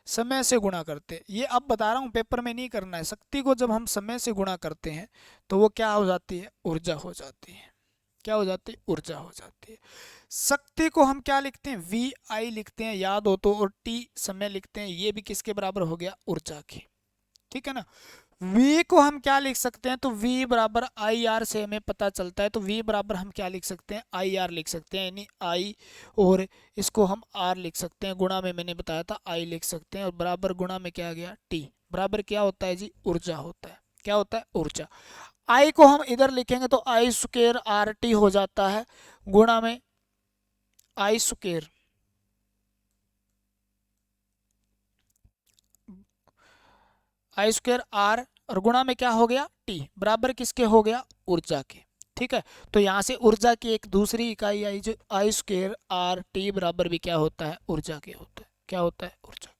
समय से गुणा करते हैं, ये अब बता रहा हूं, पेपर में नहीं करना है। शक्ति को जब हम समय से गुणा करते हैं तो वो क्या हो जाती है, ऊर्जा हो जाती है, क्या हो जाती है, ऊर्जा हो जाती है। शक्ति को हम क्या लिखते हैं, वी आई लिखते हैं, याद हो तो, और टी समय लिखते हैं, ये भी किसके बराबर हो गया, ऊर्जा की, ठीक है ना। v को हम क्या लिख सकते हैं, तो v बराबर आई आर से हमें पता चलता है, तो v बराबर हम क्या लिख सकते हैं, आई आर लिख सकते हैं, यानी i, और इसको हम r लिख सकते हैं, गुणा में मैंने बताया था i लिख सकते हैं, और बराबर गुणा में क्या आ गया, t बराबर क्या होता है जी, ऊर्जा होता है, क्या होता है, ऊर्जा। i को हम इधर लिखेंगे तो आई स्क्वायर आर टी हो जाता है, गुणा में आई स्क्वायर आई स्क्वायर आर, और गुणा में क्या हो गया, टी बराबर किसके हो गया, ऊर्जा के, ठीक है। तो यहाँ से ऊर्जा की एक दूसरी इकाई आई जो आई स्क्वायर आर टी बराबर भी क्या होता है, ऊर्जा के होता है, क्या होता है, ऊर्जा।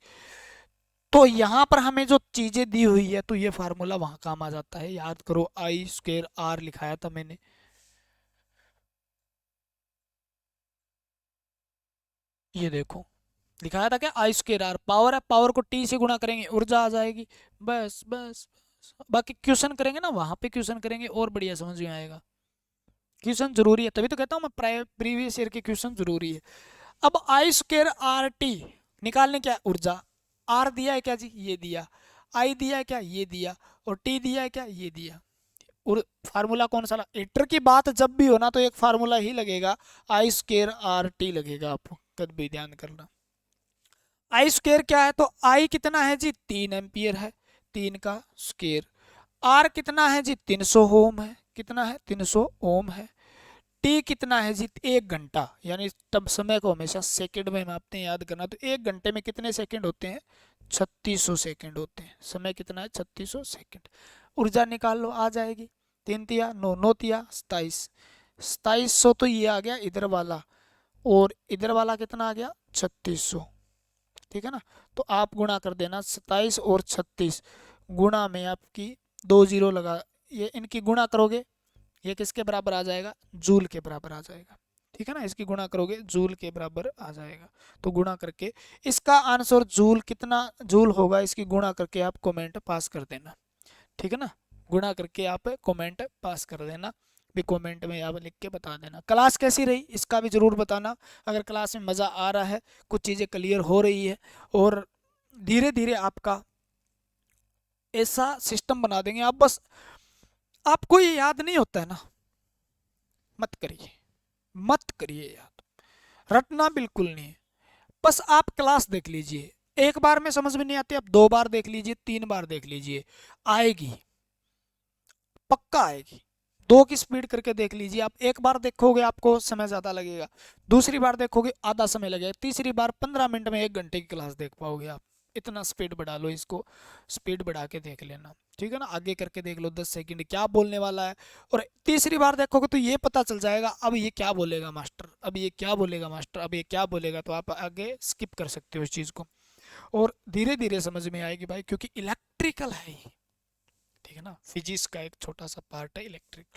तो यहाँ पर हमें जो चीजें दी हुई है तो ये फार्मूला वहां काम आ जाता है, याद करो, आई स्क्वायर आर लिखाया था मैंने, ये देखो लिखाया था क्या, आई स्क्वायर आर, पावर है, पावर को टी से गुणा करेंगे ऊर्जा आ जाएगी, बस बस बस। बाकी क्वेश्चन करेंगे ना, वहां पे क्वेश्चन करेंगे और बढ़िया समझ में आएगा। क्वेश्चन जरूरी है, तभी तो कहता हूँ मैं प्रीवियस ईयर के क्वेश्चन जरूरी है। अब आई स्क्वायर आर टी निकालने, क्या ऊर्जा, आर दिया है क्या जी, ये दिया, आई दिया है क्या, ये दिया, और टी दिया है क्या, ये दिया। और फार्मूला कौन सा, हीटर की बात जब भी हो ना तो एक फार्मूला ही लगेगा, आई स्क्वायर आर टी लगेगा, आपको कभी भी ध्यान करना। आई स्क्वायर क्या है, तो आई कितना है जी, 3 एम्पियर है, 3 का स्क्वायर। आर कितना है जी, 300 ओम है, कितना है, 300 ओम है। टी कितना है जी, 1 घंटा, यानी तब समय को हमेशा सेकंड में मापते हैं, याद करना। तो 1 घंटे में कितने सेकंड होते हैं, 3600 सेकंड होते हैं। समय कितना है, 3600 सेकंड। ऊर्जा निकाल लो, आ जाएगी, 3 तिया 9, 9 तिया 27, 2700 तो ये आ गया इधर वाला, और इधर वाला कितना आ गया, 3600, ठीक है ना। तो आप गुणा कर देना, 27 और 36 गुणा में आपकी 2 जीरो लगा, ये इनकी गुणा करोगे, ये किसके बराबर आ जाएगा, जूल के बराबर आ जाएगा, ठीक है ना। इसकी गुणा करोगे जूल के बराबर आ जाएगा, तो गुणा करके इसका आंसर जूल, कितना जूल होगा, इसकी गुणा करके आप कमेंट पास कर देना, ठीक है ना। गुणा करके आप कमेंट पास कर देना, भी कमेंट में आप लिख के बता देना। क्लास कैसी रही इसका भी ज़रूर बताना। अगर क्लास में मज़ा आ रहा है, कुछ चीज़ें क्लियर हो रही है, और धीरे धीरे आपका ऐसा सिस्टम बना देंगे आप, बस आपको ये याद नहीं होता है ना, मत करिए, मत करिए याद, रटना बिल्कुल नहीं है। बस आप क्लास देख लीजिए, एक बार में समझ में नहीं आती, आप 2 बार देख लीजिए, 3 बार देख लीजिए, आएगी, पक्का आएगी। 2 की स्पीड करके देख लीजिए आप। एक बार देखोगे आपको समय ज़्यादा लगेगा, दूसरी बार देखोगे आधा समय लगेगा, तीसरी बार 15 मिनट में 1 घंटे की क्लास देख पाओगे आप। इतना स्पीड बढ़ा लो इसको, स्पीड बढ़ा के देख लेना, ठीक है ना। आगे करके देख लो 10 सेकंड क्या बोलने वाला है, और तीसरी बार देखोगे तो ये पता चल जाएगा अब ये क्या बोलेगा मास्टर, अब ये क्या बोलेगा मास्टर, अब ये क्या बोलेगा, तो आप आगे स्किप कर सकते हो इस चीज़ को, और धीरे धीरे समझ में आएगी भाई, क्योंकि इलेक्ट्रिकल है ये, ठीक है ना। फिजिक्स का एक छोटा सा पार्ट है इलेक्ट्रिक,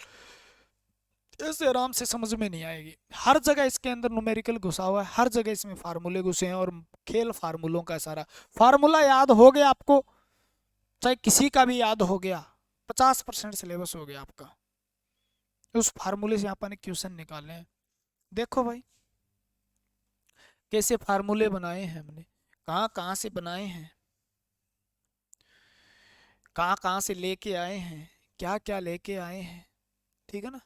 ऐसे आराम से समझ में नहीं आएगी। हर जगह इसके अंदर न्यूमेरिकल घुसा हुआ है, हर जगह इसमें फार्मूले घुसे हैं, और खेल फार्मूलों का सारा। फार्मूला याद हो गया आपको, चाहे किसी का भी याद हो गया, 50% सिलेबस हो गया आपका। उस फार्मूले से आपने क्वेश्चन निकाले हैं। देखो भाई कैसे फार्मूले बनाए हैं हमने, कहाँ कहाँ से बनाए हैं, कहाँ कहाँ से लेके आए हैं, क्या क्या लेके आए हैं, ठीक है ना।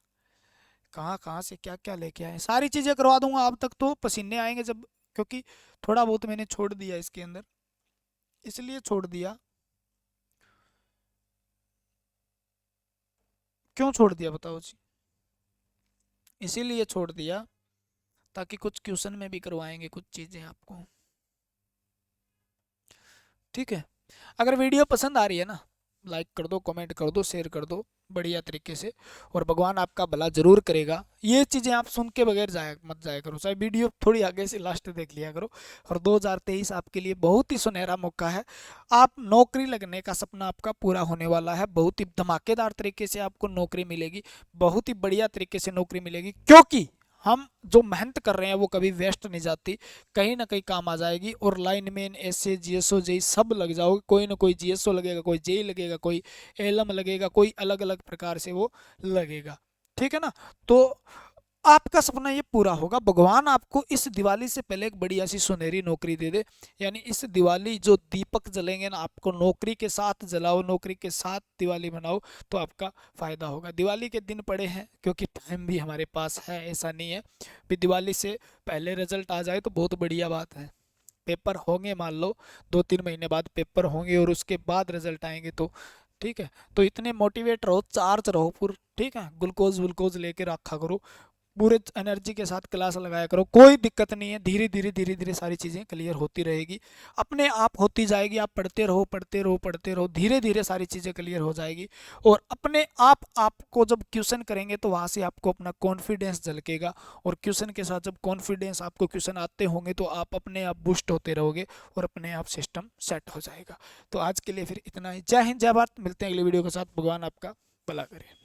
कहाँ कहाँ से क्या क्या लेके आए, सारी चीज़ें करवा दूंगा। अब तक तो पसीने आएंगे जब, क्योंकि थोड़ा बहुत मैंने छोड़ दिया इसके अंदर, इसलिए छोड़ दिया। क्यों छोड़ दिया बताओ जी, इसीलिए छोड़ दिया ताकि कुछ क्वेश्चन में भी करवाएंगे कुछ चीज़ें आपको, ठीक है। अगर वीडियो पसंद आ रही है ना, लाइक कर दो, कमेंट कर दो, शेयर कर दो बढ़िया तरीके से, और भगवान आपका भला जरूर करेगा। ये चीज़ें आप सुन के बगैर मत जाया करो, चाहे वीडियो थोड़ी आगे से लास्ट देख लिया करो। और 2023 आपके लिए बहुत ही सुनहरा मौका है, आप नौकरी लगने का सपना आपका पूरा होने वाला है। बहुत ही धमाकेदार तरीके से आपको नौकरी मिलेगी, बहुत ही बढ़िया तरीके से नौकरी मिलेगी, क्योंकि हम जो मेहनत कर रहे हैं वो कभी वेस्ट नहीं जाती, कहीं ना कहीं काम आ जाएगी। और लाइन में ऐसे जीएसओ जेई सब लग जाओगे, कोई ना कोई जीएसओ लगेगा, कोई जेई लगेगा, कोई एलएम लगेगा, कोई अलग अलग प्रकार से वो लगेगा, ठीक है ना। तो आपका सपना ये पूरा होगा, भगवान आपको इस दिवाली से पहले एक बढ़िया सी सुनहरी नौकरी दे दे। यानी इस दिवाली जो दीपक जलेंगे ना, आपको नौकरी के साथ जलाओ, नौकरी के साथ दिवाली मनाओ, तो आपका फ़ायदा होगा। दिवाली के दिन पड़े हैं, क्योंकि टाइम भी हमारे पास है, ऐसा नहीं है भी दिवाली से पहले रिजल्ट आ जाए तो बहुत बढ़िया बात है। पेपर होंगे, मान लो 2-3 महीने बाद पेपर होंगे, और उसके बाद रिजल्ट आएंगे, तो ठीक है। तो इतने मोटिवेट रहो, चार्ज रहो पूरा, ठीक है। ग्लूकोज वुलकोज लेके रखा करो, पूरे एनर्जी के साथ क्लास लगाया करो, कोई दिक्कत नहीं है। धीरे धीरे धीरे धीरे सारी चीज़ें क्लियर होती रहेगी, अपने आप होती जाएगी। आप पढ़ते रहो पढ़ते रहो पढ़ते रहो, धीरे धीरे सारी चीज़ें क्लियर हो जाएगी। और अपने आप आपको जब क्वेश्चन करेंगे तो वहाँ से आपको अपना कॉन्फिडेंस झलकेगा, और क्वेश्चन के साथ जब कॉन्फिडेंस, आपको क्वेश्चन आते होंगे तो आप अपने आप बूस्ट होते रहोगे, और अपने आप सिस्टम सेट हो जाएगा। तो आज के लिए फिर इतना ही। जय हिंद, जय भारत, मिलते हैं अगली वीडियो के साथ। भगवान आपका भला करे।